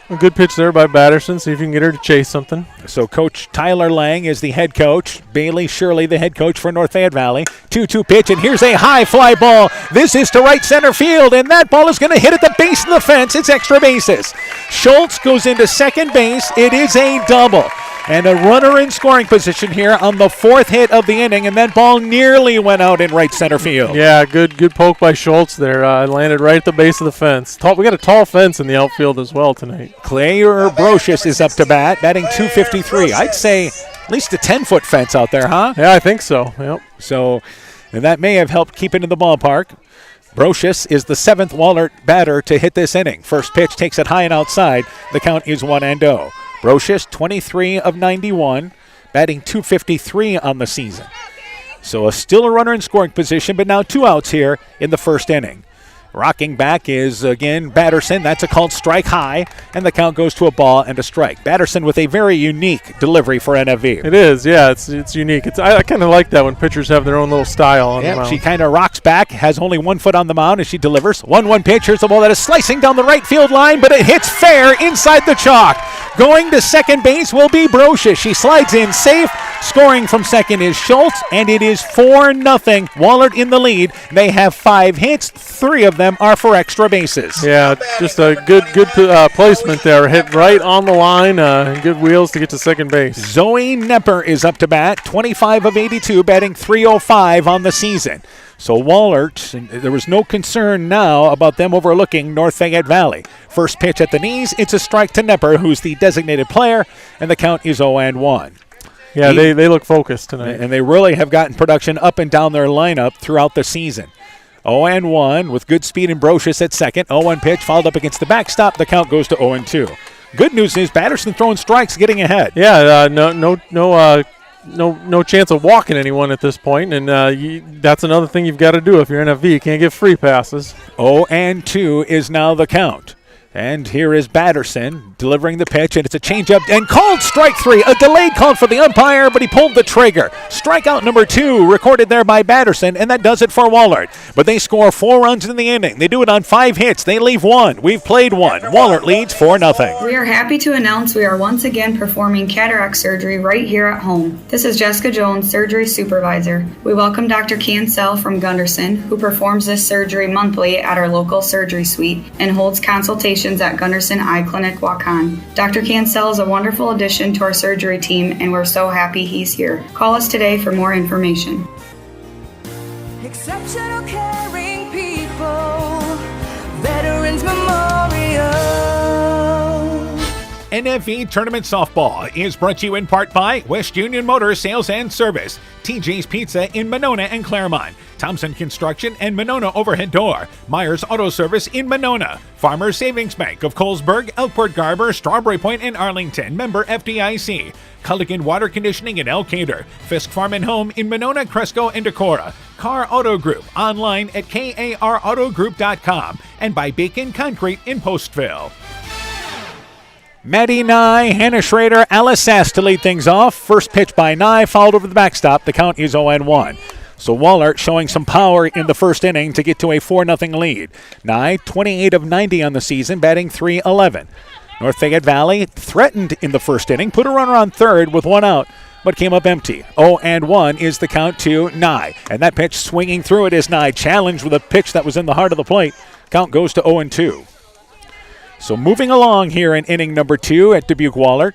a good pitch there by Batterson. See if you can get her to chase something. So Coach Tyler Lang is the head coach. Bailey Shirley, the head coach for North Fayette Valley. 2-2 pitch, and here's a high fly ball. This is to right center field, and that ball is going to hit at the base of the fence. It's extra bases. Schultz goes into second base. It is a double. And a runner in scoring position here on the 4th hit of the inning, and that ball nearly went out in right center field. Yeah, good poke by Schultz there. Landed right at the base of the fence. We got a tall fence in the outfield as well tonight. Claire Brocious is up to bat, batting .253. I'd say at least a 10-foot fence out there, huh? Yeah, I think so. Yep. So, and that may have helped keep it in the ballpark. Brocious is the 7th Whalert batter to hit this inning. First pitch takes it high and outside. The count is 1-0. Brocious, 23 of 91, batting .253 on the season. So still a runner in scoring position, but now 2 outs here in the first inning. Rocking back is, again, Batterson. That's a called strike high, and the count goes to a ball and a strike. Batterson with a very unique delivery for NFV. It is, yeah. It's unique. I kind of like that when pitchers have their own little style on the mound. She kind of rocks back, has only 1 foot on the mound as she delivers. 1-1 pitch. Here's the ball that is slicing down the right field line, but it hits fair inside the chalk. Going to second base will be Brocious. She slides in safe. Scoring from second is Schultz, and it is 4-0. Whalert in the lead. They have 5 hits. 3 of them are for extra bases. Yeah, just a good placement there. Hit right on the line. Good wheels to get to second base. Zoe Nepper is up to bat. 25 of 82, batting .305 on the season. So Whalert, there was no concern now about them overlooking North Fayette Valley. First pitch at the knees, it's a strike to Nepper, who's the designated player, and the count is 0-1. Yeah, they look focused tonight. And they really have gotten production up and down their lineup throughout the season. 0-1 with good speed and Brocious at second. 0-1 pitch fouled up against the backstop. The count goes to 0-2. Good news is Batterson throwing strikes, getting ahead. Yeah, no chance of walking anyone at this point, and that's another thing you've got to do if you're NFV. You can't give free passes. 0-2 is now the count. And here is Batterson delivering the pitch, and it's a changeup and called strike 3. A delayed call for the umpire, but he pulled the trigger. Strikeout number 2 recorded there by Batterson, and that does it for Whalert. But they score 4 runs in the inning. They do it on 5 hits. They leave 1. We've played 1. Whalert leads 4-0. We are happy to announce we are once again performing cataract surgery right here at home. This is Jessica Jones, surgery supervisor. We welcome Dr. Cancel from Gunderson, who performs this surgery monthly at our local surgery suite and holds consultations at Gunderson Eye Clinic, Waukon. Dr. Cancel is a wonderful addition to our surgery team, and we're so happy he's here. Call us today for more information. Exceptional caring people, Veterans Memorial. NFV Tournament Softball is brought to you in part by West Union Motor Sales and Service, TJ's Pizza in Monona and Claremont, Thompson Construction and Monona Overhead Door, Myers Auto Service in Monona, Farmers Savings Bank of Colesburg, Elkport Garber, Strawberry Point and Arlington, member FDIC, Culligan Water Conditioning in Elkader, Fisk Farm and Home in Monona, Cresco and Decorah, Carr Auto Group online at karautogroup.com, and by Bacon Concrete in Postville. Maddie Nye, Hannah Schrader, Alice Sass to lead things off. First pitch by Nye, fouled over the backstop. The count is 0-1. So Whalert showing some power in the first inning to get to a 4-0 lead. Nye, 28 of 90 on the season, batting .311. North Fayette Valley threatened in the first inning, put a runner on third with 1 out, but came up empty. 0-1 is the count to Nye. And that pitch swinging through it is Nye, challenged with a pitch that was in the heart of the plate. Count goes to 0-2. So moving along here in inning number 2 at Dubuque Whalert.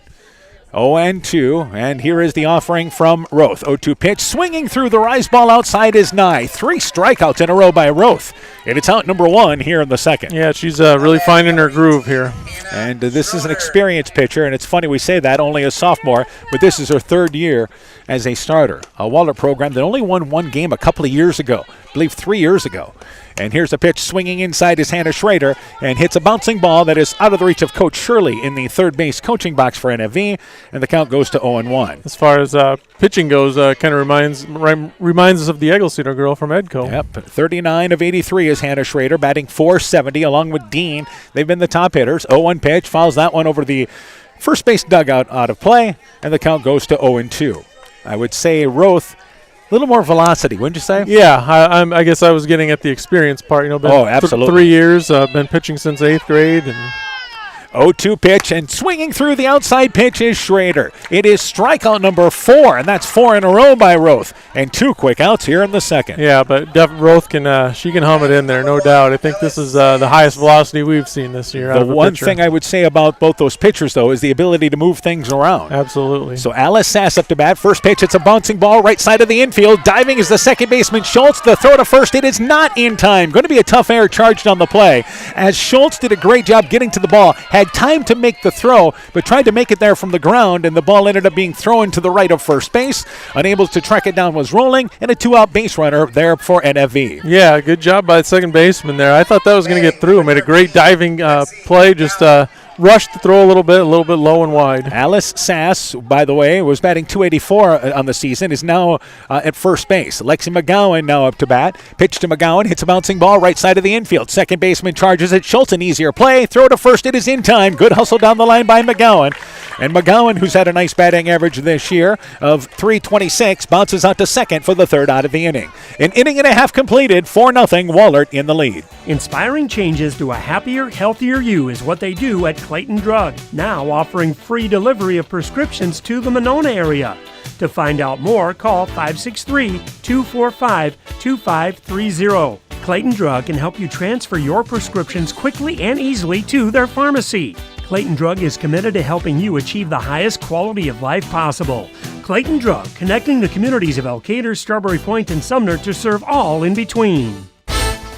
0-2, and here is the offering from Roth. 0-2 pitch, swinging through the rise ball outside is Nye. 3 strikeouts in a row by Roth, and it's out number 1 here in the second. Yeah, she's really finding her groove here. And this is an experienced pitcher, and it's funny we say that, only a sophomore, but this is her 3rd year as a starter. A Whalert program that only won 1 game a couple of years ago, I believe 3 years ago. And here's a pitch swinging inside is Hannah Schrader and hits a bouncing ball that is out of the reach of Coach Shirley in the third base coaching box for NFV, and the count goes to 0-1. As far as pitching goes, kind of reminds us of the Eggleston girl from Edco. Yep, 39 of 83 is Hannah Schrader, batting .470 along with Dean. They've been the top hitters. 0-1 pitch, fouls that one over the first base dugout out of play, and the count goes to 0-2. I would say Roth, a little more velocity, wouldn't you say? Yeah, I guess I was getting at the experience part. You know, been absolutely. 3 years, been pitching since 8th grade, and 0-2 pitch, and swinging through the outside pitch is Schrader. It is strikeout number 4, and that's 4 in a row by Roth, and 2 quick outs here in the second. Yeah, but Roth can she can hum it in there, no doubt. I think this is the highest velocity we've seen this year. The one thing I would say about both those pitchers, though, is the ability to move things around. Absolutely. So Alice Sass up to bat. First pitch, it's a bouncing ball right side of the infield. Diving is the second baseman Schultz. The throw to first, it is not in time. Going to be a tough error charged on the play, as Schultz did a great job getting to the ball, had time to make the throw, but tried to make it there from the ground, and the ball ended up being thrown to the right of first base. Unable to track it down, was rolling, and a 2-out base runner there for NFV. Yeah, good job by the second baseman there. I thought that was going to get through. Made a great diving play, just rushed the throw a little bit low and wide. Alice Sass, by the way, was batting .284 on the season, is now at first base. Lexi McGowan now up to bat. Pitch to McGowan, hits a bouncing ball right side of the infield. Second baseman charges it. Schultz, an easier play. Throw to first, it is in time. Good hustle down the line by McGowan. And McGowan, who's had a nice batting average this year of .326, bounces out to second for the third out of the inning. An inning and a half completed, 4-0, Whalert in the lead. Inspiring changes to a happier, healthier you is what they do at Clayton Drug, now offering free delivery of prescriptions to the Monona area. To find out more, call 563-245-2530. Clayton Drug can help you transfer your prescriptions quickly and easily to their pharmacy. Clayton Drug is committed to helping you achieve the highest quality of life possible. Clayton Drug, connecting the communities of Elkader, Strawberry Point, and Sumner to serve all in between.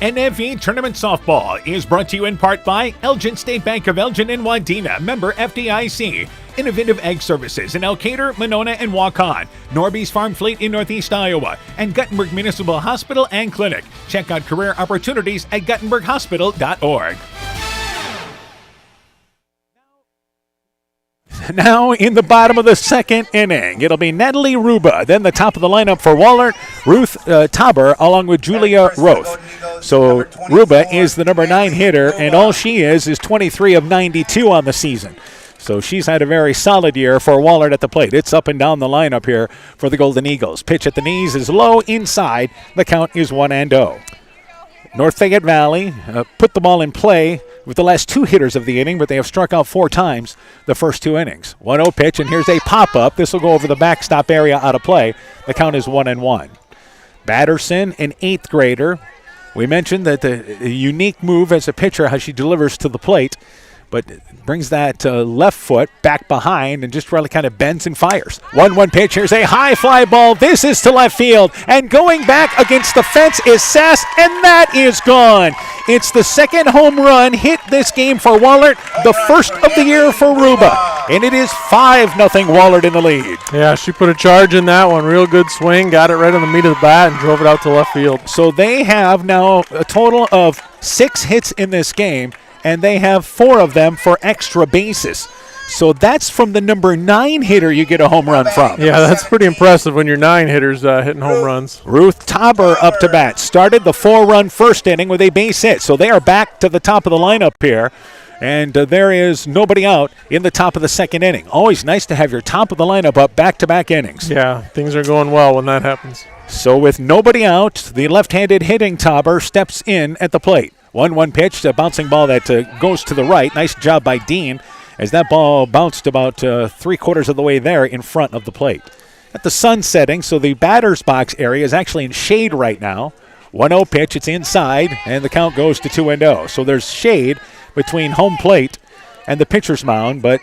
NFE Tournament Softball is brought to you in part by Elgin State Bank of Elgin and Wadena, member FDIC. Innovative Egg Services in Elkader, Monona, and Waukon. Norby's Farm Fleet in Northeast Iowa. And Guttenberg Municipal Hospital and Clinic. Check out career opportunities at guttenberghospital.org. Now in the bottom of the second inning, it'll be Natalie Ruba. Then the top of the lineup for Whalert, Ruth Tauber, along with Julia Roth. So Ruba is the number 9 hitter, and all she is 23 of 92 on the season. So she's had a very solid year for Whalert at the plate. It's up and down the lineup here for the Golden Eagles. Pitch at the knees is low inside. The count is 1-0. North Fayette Valley put the ball in play with the last 2 hitters of the inning, but they have struck out 4 times the first 2 innings. 1-0 pitch, and here's a pop-up. This will go over the backstop area out of play. The count is 1-1. Batterson, an 8th grader. We mentioned that the unique move as a pitcher, how she delivers to the plate, but brings that left foot back behind and just really kind of bends and fires. 1-1 pitch. Here's a high fly ball. This is to left field. And going back against the fence is Sass, and that is gone. It's the second home run hit this game for Whalert, the first of the year for Ruba. And it is 5-0 Whalert in the lead. Yeah, she put a charge in that one. Real good swing. Got it right on the meat of the bat and drove it out to left field. So they have now a total of 6 hits in this game, and they have 4 of them for extra bases. So that's from the number 9 hitter you get a home run from. Yeah, that's pretty impressive when your 9 hitters hitting home runs. Ruth Tauber up to bat. Started the 4-run first inning with a base hit. So they are back to the top of the lineup here. And there is nobody out in the top of the second inning. Always nice to have your top of the lineup up back-to-back innings. Yeah, things are going well when that happens. So with nobody out, the left-handed hitting Tauber steps in at the plate. 1-1 pitch, a bouncing ball that goes to the right. Nice job by Dean as that ball bounced about 3/4 of the way there in front of the plate. At the sun setting, so the batter's box area is actually in shade right now. 1-0 pitch, it's inside, and the count goes to 2-0. So there's shade between home plate and the pitcher's mound, but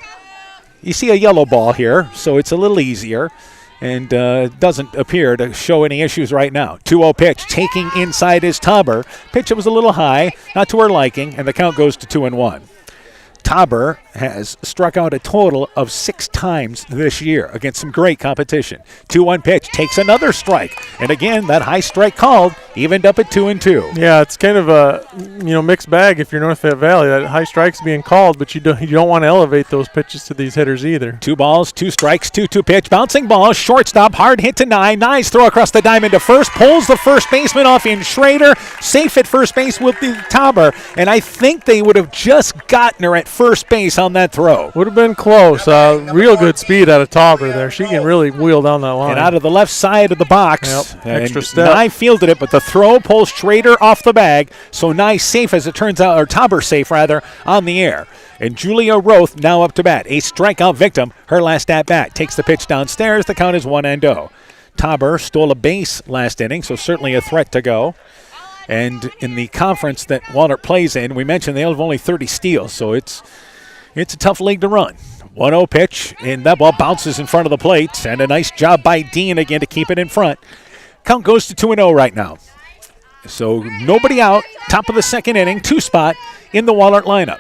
you see a yellow ball here, so it's a little easier. And doesn't appear to show any issues right now. 2-0 pitch, taking inside is Tauber. Pitch was a little high, not to her liking, and the count goes to 2-1. Tauber has struck out a total of 6 times this year against some great competition. 2-1 pitch, takes another strike. And again, that high strike called, evened up at 2-2. Yeah, it's kind of a mixed bag if you're North Fayette Valley. That high strike's being called, but you don't want to elevate those pitches to these hitters either. 2 balls, 2 strikes, 2-2 pitch, bouncing ball, shortstop, hard hit to Nye. Nye's throw across the diamond to first, pulls the first baseman off in Schrader. Safe at first base with the Tauber, and I think they would have just gotten her at first base on that throw. Would have been close. Real good speed out of Tauber there. She can really wheel down that line. And out of the left side of the box. Yep. Extra step. Nye fielded it, but the throw pulls Schrader off the bag. So Nye safe, as it turns out, or Tauber safe rather, on the air. And Julia Roth now up to bat. A strikeout victim, her last at bat. Takes the pitch downstairs. The count is 1-0. Tauber stole a base last inning, so certainly a threat to go. And in the conference that Whalert plays in, we mentioned they have only 30 steals, so it's a tough league to run. 1-0 pitch, and that ball bounces in front of the plate, and a nice job by Dean again to keep it in front. Count goes to 2-0 right now. So nobody out, top of the second inning, 2 spot in the Whalert lineup.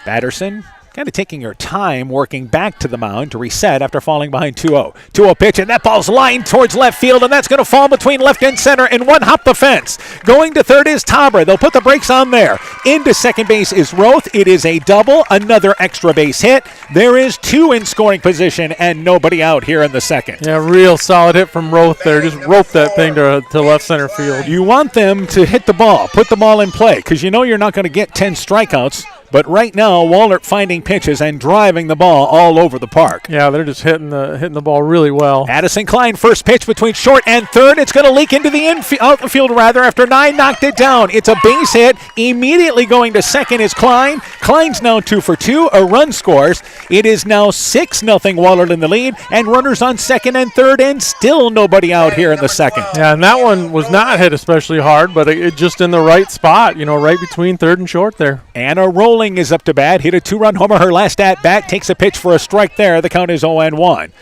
Batterson Kind of taking your time working back to the mound to reset after falling behind 2-0. 2-0 pitch, and that ball's lined towards left field, and that's going to fall between left and center, and one hop the fence. Going to third is Tabra. They'll put the brakes on there. Into second base is Roth. It is a double, another extra base hit. There is 2 in scoring position, and nobody out here in the second. Yeah, real solid hit from Roth there. Just roped that thing to left center field. You want them to hit the ball, put the ball in play, because you know you're not going to get 10 strikeouts. But right now, Whalert finding pitches and driving the ball all over the park. Yeah, they're just hitting the ball really well. Addison Klein, first pitch between short and third. It's going to leak into the outfield after 9 knocked it down. It's a base hit. Immediately going to second is Klein. Klein's now 2 for 2. A run scores. It is now 6-0 Whalert in the lead, and runners on second and third, and still nobody out here in the second. Yeah, and that one was not hit especially hard, but it just in the right spot, right between third and short there. Anna Rowling is up to bat. Hit a 2-run homer her last at bat. Takes a pitch for a strike there. The count is 0-1.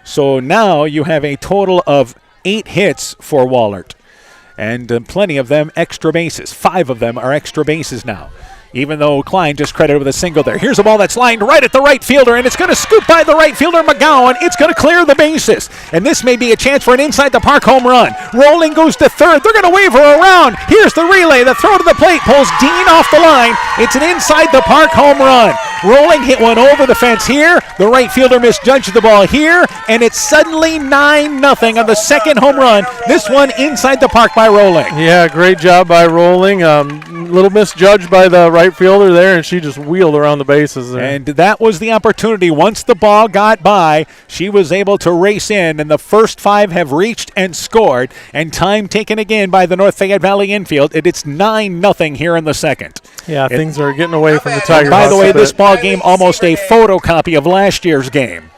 So now you have a total of 8 hits for Whalert, and plenty of them extra bases. 5 of them are extra bases now, even though Klein just credited with a single there. Here's a ball that's lined right at the right fielder, and it's going to scoop by the right fielder, McGowan. It's going to clear the bases, and this may be a chance for an inside-the-park home run. Rolling goes to third. They're going to wave her around. Here's the relay. The throw to the plate pulls Dean off the line. It's an inside-the-park home run. Rolling hit one over the fence here. The right fielder misjudged the ball here, and it's suddenly 9-0 on the second home run. This one inside the park by Rolling. Yeah, great job by Rolling. Little misjudged by the right fielder there, and she just wheeled around the bases there. And that was the opportunity. Once the ball got by, she was able to race in, and the first 5 have reached and scored, and time taken again by the North Fayette Valley infield. It's 9-0 here in the second. Yeah, things are getting away from the Tigers. By the way, this ball game almost a photocopy of last year's game.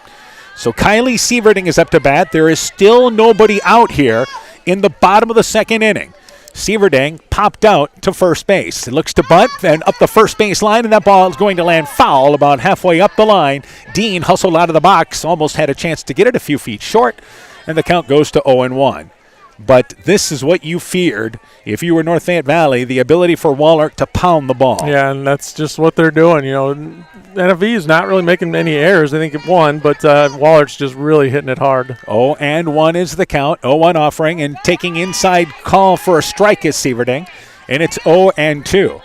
So Kylie Sieverding is up to bat. There is still nobody out here in the bottom of the second inning. Sieverding popped out to first base. It looks to bunt and up the first base line, and that ball is going to land foul about halfway up the line. Dean hustled out of the box, almost had a chance to get it a few feet short, and the count goes to 0-1. But this is what you feared if you were North Fayette Valley, the ability for Whalert to pound the ball. Yeah, and that's just what they're doing. NFV is not really making any errors. I think it won, but Whalert's just really hitting it hard. 0-1 is the count. 0-1 offering, and taking inside call for a strike is Sieverding, and it's 0-2.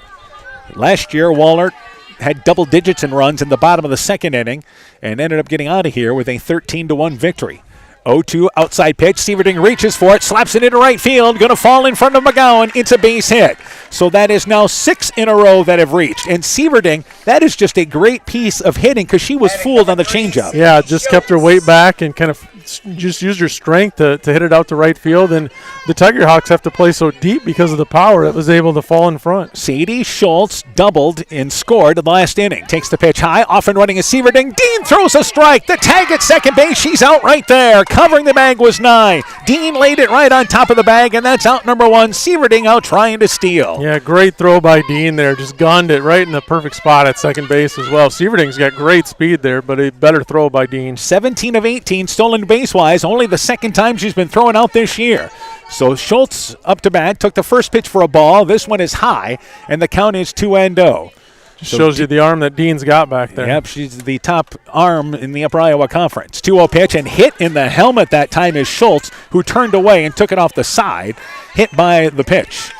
Last year, Whalert had double digits in runs in the bottom of the second inning and ended up getting out of here with a 13-1 victory. 0-2 outside pitch. Sieverding reaches for it, slaps it into right field. Going to fall in front of McGowan. It's a base hit. So that is now 6 in a row that have reached. And Sieverding, that is just a great piece of hitting because she was fooled on the changeup. Yeah, just kept her weight back and kind of just used her strength to hit it out to right field. And the Tiger Hawks have to play so deep because of the power that was able to fall in front. Sadie Schultz doubled and scored in the last inning. Takes the pitch high. Off and running is Sieverding. Dean throws a strike. The tag at second base. She's out right there. Covering the bag was Nye. Dean laid it right on top of the bag, and that's out number 1. Sieverding out trying to steal. Yeah, great throw by Dean there. Just gunned it right in the perfect spot at second base as well. Sieverding's got great speed there, but a better throw by Dean. 17 of 18 stolen base-wise. Only the second time she's been thrown out this year. So Schultz up to bat, took the first pitch for a ball. This one is high, and the count is 2-0. So shows you the arm that Dean's got back there. Yep, she's the top arm in the Upper Iowa Conference. 2-0 pitch, and hit in the helmet that time is Schultz, who turned away and took it off the side, hit by the pitch.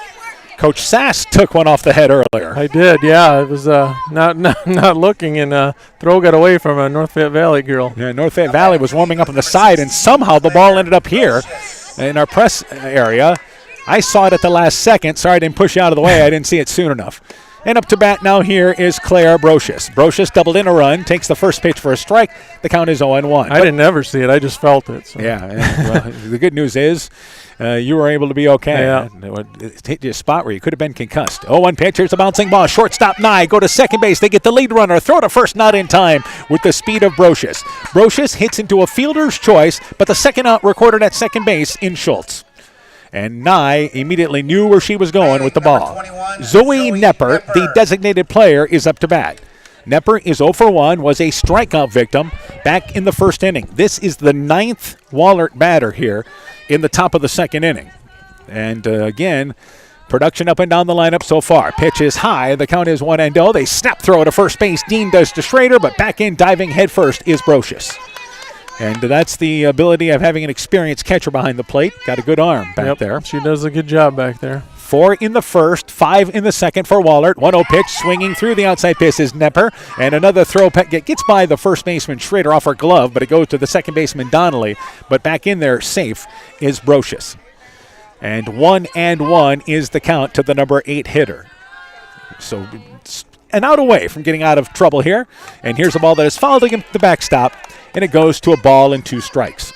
Coach Sass took one off the head earlier. I did, yeah. It was not looking, and throw got away from a North Fayette Valley girl. Yeah, North Fayette Valley was warming up on the side, and somehow the ball ended up here in our press area. I saw it at the last second. Sorry I didn't push you out of the way. I didn't see it soon enough. And up to bat now here is Claire Brocious. Brocious doubled in a run, takes the first pitch for a strike. The count is 0-1. I didn't ever see it. I just felt it. So. Yeah. Well, the good news is you were able to be okay. Yeah. It hit you a spot where you could have been concussed. 0-1 pitch. Here's a bouncing ball. Shortstop Nye. Go to second base. They get the lead runner. Throw to first, not in time with the speed of Brocious. Brocious hits into a fielder's choice, but the second out recorded at second base in Schultz. And Nye immediately knew where she was going with the ball. Zoe Nepper, the designated player, is up to bat. Nepper is 0 for 1, was a strikeout victim back in the first inning. This is the 9th Whalert batter here in the top of the second inning. And again, Production up and down the lineup so far. Pitch is high. The count is 1-0. They snap throw to first base. Dean does to Schrader, but back in diving head first is Brocious. And that's the ability of having an experienced catcher behind the plate. Got a good arm back there. She does a good job back there. 4 in the first, 5 in the second for Whalert. 1-0 pitch, swinging through the outside pitch is Nepper. And another throw gets by the first baseman Schrader off her glove, but it goes to the second baseman Donnelly. But back in there, safe, is Brocious. And 1-1 is the count to the number 8 hitter. So an out away from getting out of trouble here. And here's a ball that is fouled against the backstop, and it goes to a ball and 2 strikes.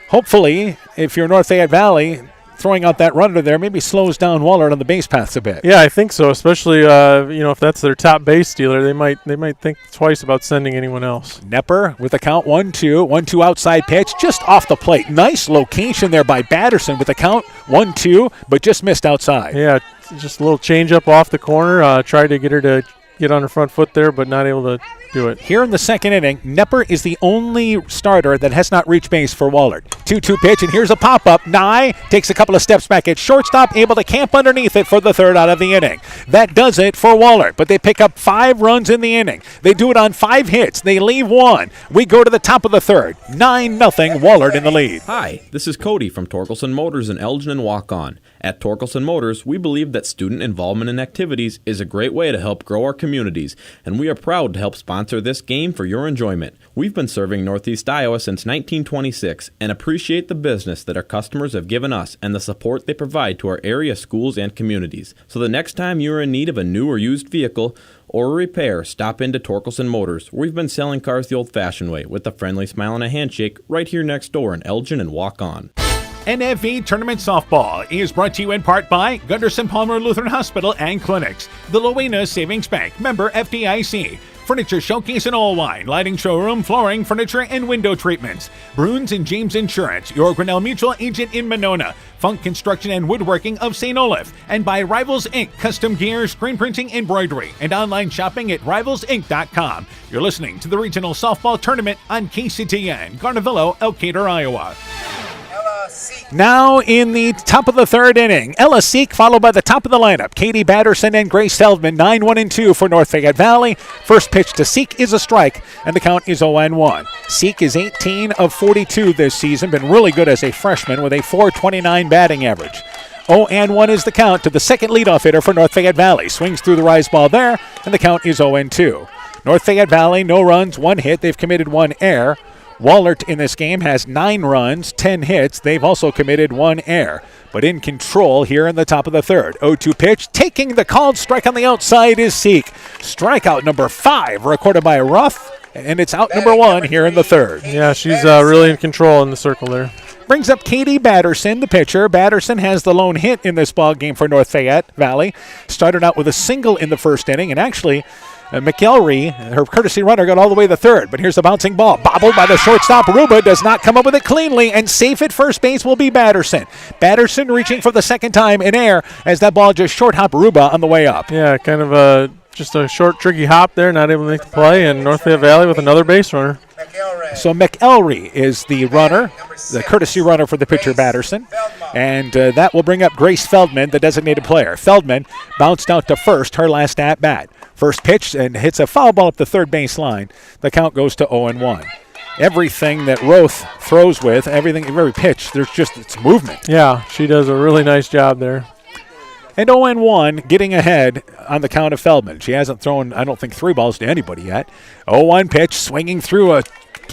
Hopefully, if you're North Fayette Valley, throwing out that runner there maybe slows down Whalert on the base paths a bit. Yeah, I think so. Especially if that's their top base stealer, they might think twice about sending anyone else. Nepper with the count 1-2. 1-2 outside pitch just off the plate. Nice location there by Batterson with the count 1-2, but just missed outside. Yeah, just a little change up off the corner. Tried to get her to get on her front foot there, but not able to do it. Here in the second inning, Nepper is the only starter that has not reached base for Whalert. 2-2 pitch, and here's a pop-up. Nye takes a couple of steps back at shortstop, able to camp underneath it for the third out of the inning. That does it for Whalert, but they pick up 5 runs in the inning. They do it on 5 hits. They leave 1. We go to the top of the third. 9-0, Whalert in the lead. Hi, this is Cody from Torkelson Motors in Elgin and Walk-On. At Torkelson Motors, we believe that student involvement in activities is a great way to help grow our communities, and we are proud to help sponsor this game for your enjoyment. We've been serving Northeast Iowa since 1926 and appreciate the business that our customers have given us and the support they provide to our area schools and communities. So the next time you are in need of a new or used vehicle or a repair, stop into Torkelson Motors. We've been selling cars the old-fashioned way with a friendly smile and a handshake right here next door in Elgin and Walk-On. NFV Tournament Softball is brought to you in part by Gunderson Palmer Lutheran Hospital and Clinics, the Loena Savings Bank, member FDIC, Furniture Showcase and Allwine, Lighting Showroom, Flooring, Furniture, and Window Treatments, Bruins and James Insurance, your Grinnell Mutual agent in Monona, Funk Construction and Woodworking of St. Olaf, and by Rivals Inc., custom gear, screen printing, embroidery, and online shopping at rivalsinc.com. You're listening to the Regional Softball Tournament on KCTN, Garnavillo, Elkader, Iowa. Now in the top of the third inning, Ella Seek followed by the top of the lineup, Katie Batterson and Grace Feldman, 9-1-2 for North Fayette Valley. First pitch to Seek is a strike, and the count is 0-1. Seek is 18 of 42 this season, been really good as a freshman with a .429 batting average. 0-1 is the count to the second leadoff hitter for North Fayette Valley. Swings through the rise ball there, and the count is 0-2. North Fayette Valley, no runs, 1 hit. They've committed 1 error. Whalert in this game has 9 runs, 10 hits. They've also committed 1 error, but in control here in the top of the third. 0-2 pitch, taking the called strike on the outside is Seek. Strikeout number 5 recorded by Ruff, and it's out number 1 here in the third. Yeah, she's really in control in the circle there. Brings up Katie Batterson, the pitcher. Batterson has the lone hit in this ball game for North Fayette Valley. Started out with a single in the first inning, and actually McElry, her courtesy runner, got all the way to the third, but here's a bouncing ball. Bobbled by the shortstop. Ruba does not come up with it cleanly, and safe at first base will be Batterson. Batterson reaching for the second time in air as that ball just short hop Ruba on the way up. Yeah, kind of just a short, tricky hop there, not able to make the play, and North Fayette Valley with another base runner. So McElry is the runner, the courtesy runner for the pitcher Batterson, and that will bring up Grace Feldman, the designated player. Feldman bounced out to first, her last at-bat. First pitch and hits a foul ball up the third base line. The count goes to 0-1. Everything that Roth throws with, every pitch, it's movement. Yeah, she does a really nice job there. And 0-1, getting ahead on the count of Feldman. She hasn't thrown, I don't think, 3 balls to anybody yet. 0-1 pitch, swinging through a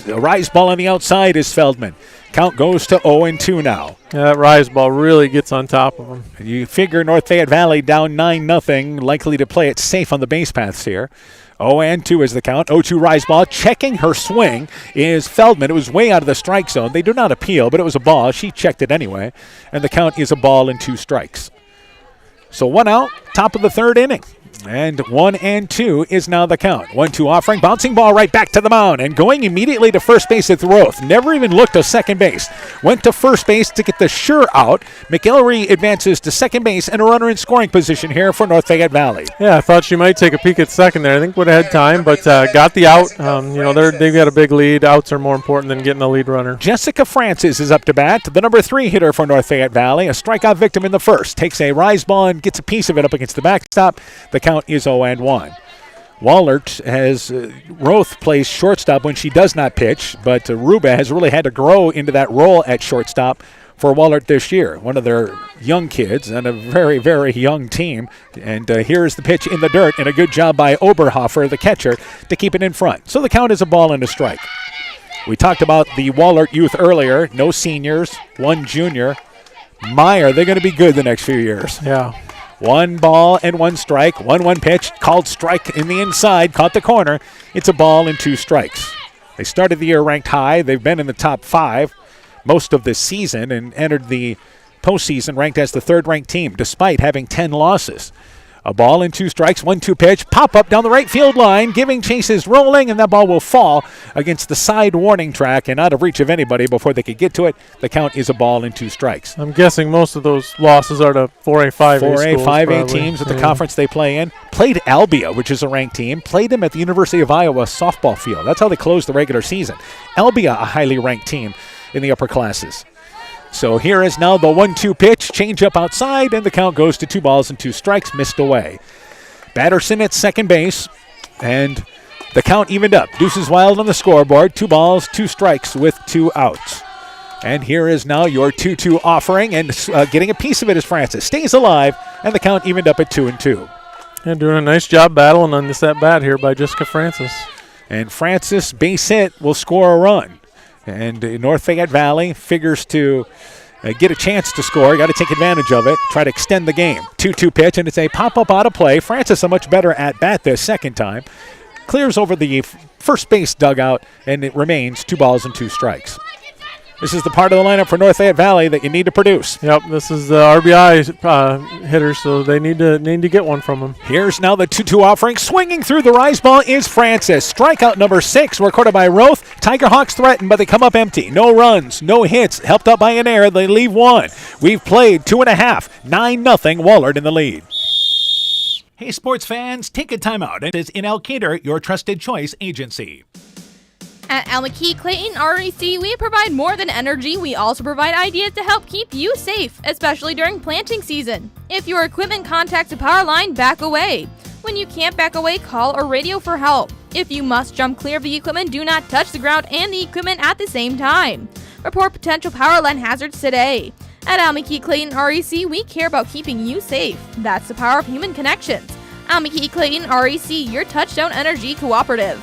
rise ball on the outside is Feldman. Count goes to 0-2 now. Yeah, that rise ball really gets on top of them. You figure North Fayette Valley down 9-0, likely to play it safe on the base paths here. 0-2 is the count. 0-2 rise ball. Checking her swing is Feldman. It was way out of the strike zone. They do not appeal, but it was a ball. She checked it anyway. And the count is a ball and 2 strikes. So 1 out, top of the third inning. And 1-2 is now the count. 1-2 offering, bouncing ball right back to the mound, and going immediately to first base with Roth. Never even looked to second base. Went to first base to get the sure out. McElroy advances to second base and a runner in scoring position here for North Fayette Valley. Yeah, I thought she might take a peek at second there. I think would have had time, but got the out. They've got a big lead. Outs are more important than getting the lead runner. Jessica Francis is up to bat, the number 3 hitter for North Fayette Valley. A strikeout victim in the first. Takes a rise ball and gets a piece of it up against the backstop. The count is 0-1. Whalert has Roth plays shortstop when she does not pitch, but Ruba has really had to grow into that role at shortstop for Whalert this year. One of their young kids and a very, very young team. And here's the pitch in the dirt, and a good job by Oberhofer, the catcher, to keep it in front. So the count is a ball and a strike. We talked about the Whalert youth earlier. No seniors, 1 junior. Meyer, they're going to be good the next few years. Yeah. 1 ball and 1 strike. 1-1 pitch, called strike in the inside, caught the corner. It's a ball and 2 strikes. They started the year ranked high. They've been in the top 5 most of this season and entered the postseason ranked as the 3rd-ranked team, despite having 10 losses. A ball and 2 strikes, 1-2 pitch, pop up down the right field line, giving chases rolling, and that ball will fall against the side warning track and out of reach of anybody before they could get to it. The count is a ball and 2 strikes. I'm guessing most of those losses are to 4A, 5A 4A, schools, 5A probably. teams at the conference they play in. Played Albia, which is a ranked team. Played them at the University of Iowa softball field. That's how they closed the regular season. Albia, a highly ranked team in the upper classes. So here is now the 1-2 pitch, change up outside, and the count goes to 2 balls and 2 strikes, missed away. Batterson at second base, and the count evened up. Deuces Wild on the scoreboard, 2 balls, 2 strikes with 2 outs. And here is now your 2-2 offering, and getting a piece of it is Francis. Stays alive, and the count evened up at 2-2. And doing a nice job battling on this at-bat here by Jessica Francis. And Francis, base hit, will score a run. And North Fayette Valley figures to get a chance to score. Got to take advantage of it, try to extend the game. 2-2 pitch, and it's a pop-up out of play. Francis a much better at-bat this second time. Clears over the first base dugout, and it remains 2 balls and 2 strikes. This is the part of the lineup for North Fayette Valley that you need to produce. Yep, this is the RBI hitter, so they need to get one from him. Here's now the 2-2 offering. Swinging through the rise ball is Francis. Strikeout number 6, recorded by Roth. Tiger Hawks threatened, but they come up empty. No runs, no hits. Helped out by an error. They leave 1. We've played 2.5. 9-0. Whalert in the lead. Hey, sports fans, take a timeout. It is in Elkader, your trusted choice agency. At Al-McKee Clayton REC, we provide more than energy. We also provide ideas to help keep you safe, especially during planting season. If your equipment contacts a power line, back away. When you can't back away, call or radio for help. If you must jump clear of the equipment, do not touch the ground and the equipment at the same time. Report potential power line hazards today. At Al-McKee Clayton REC, we care about keeping you safe. That's the power of human connections. Al-McKee Clayton REC, your touchdown energy cooperative.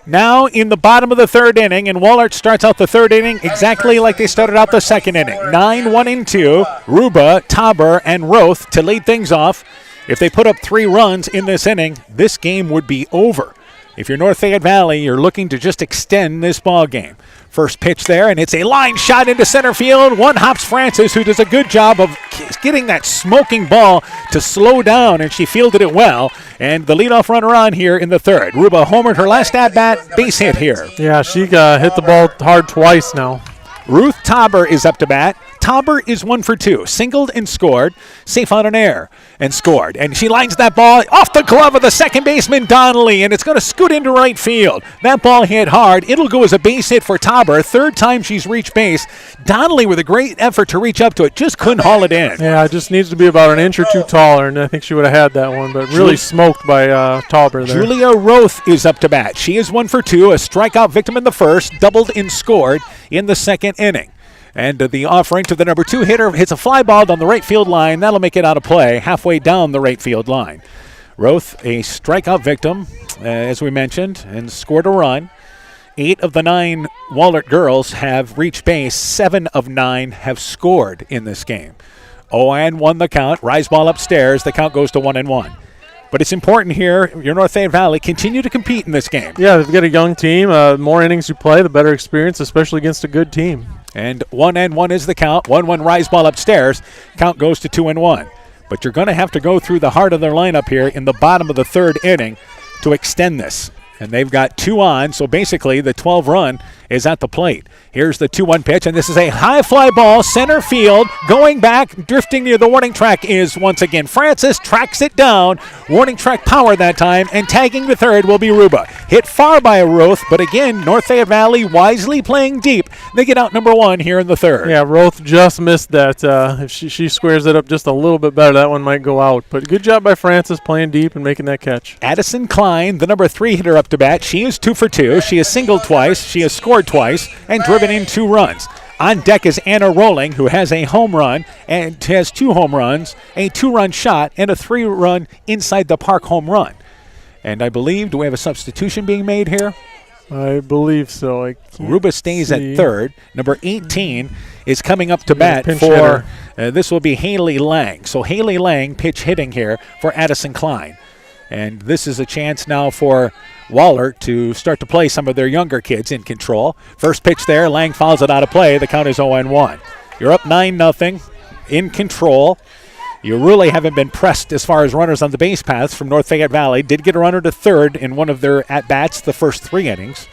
Now in the bottom of the 3rd inning, and Whalert starts out the 3rd inning exactly like they started out the 2nd inning. 9-1-2, Ruba, Tauber, and Roth to lead things off. If they put up 3 runs in this inning, this game would be over. If you're North Fayette Valley, you're looking to just extend this ball game. First pitch there, and it's a line shot into center field. One hops Francis, who does a good job of getting that smoking ball to slow down, and she fielded it well. And the leadoff runner on here in the 3rd. Ruba homered her last at-bat, base hit here. Yeah, she hit the ball hard twice now. Ruth Tauber is up to bat. Tauber is 1 for 2, singled and scored, safe on an error, and scored. And she lines that ball off the glove of the second baseman, Donnelly, and it's going to scoot into right field. That ball hit hard. It'll go as a base hit for Tauber. 3rd time she's reached base. Donnelly with a great effort to reach up to it, just couldn't haul it in. Yeah, it just needs to be about an inch or 2 taller, and I think she would have had that one, but really smoked by Tauber there. Julia Roth is up to bat. She is 1 for 2, a strikeout victim in the 1st, doubled and scored in the 2nd inning. And the offering to the number 2 hitter hits a fly ball down the right field line. That'll make it out of play halfway down the right field line. Roth, a strikeout victim, as we mentioned, and scored a run. 8 of the 9 Whalert girls have reached base. 7 of 9 have scored in this game. 0-1 the count. Rise ball upstairs. The count goes to 1-1. But it's important here, your North Fayette Valley, continue to compete in this game. Yeah, they've got a young team. More innings you play, the better experience, especially against a good team. And 1-1 is the count. 1-1 rise ball upstairs. Count goes to 2-1. But you're going to have to go through the heart of their lineup here in the bottom of the third inning to extend this. And they've got 2 on, so basically the 12 run is at the plate. Here's the 2-1 pitch, and this is a high fly ball, center field, going back, drifting near the warning track is once again Francis, tracks it down, warning track power that time, and tagging the third will be Ruba. Hit far by Roth, but again, North Fayette Valley wisely playing deep. They get out number 1 here in the third. Yeah, Roth just missed that. If she squares it up just a little bit better, that one might go out. But good job by Francis playing deep and making that catch. Addison Klein, the number 3 hitter up to bat. She is 2 for 2. She has singled twice. She has scored twice and driven in 2 runs. On deck is Anna Rolling, who has a home run and has 2 home runs, a 2-run shot, and a 3-run inside the park home run. And I believe, do we have a substitution being made here? I believe so. Ruba stays at third. Number 18 is coming up to bat for, this will be Haley Lang. So Haley Lang pitch hitting here for Addison Klein. And this is a chance now for Whalert to start to play some of their younger kids in control. First pitch there, Lang fouls it out of play. The count is 0-1. You're up 9-0 in control. You really haven't been pressed as far as runners on the base paths from North Fayette Valley. Did get a runner to third in one of their at-bats the first 3 innings,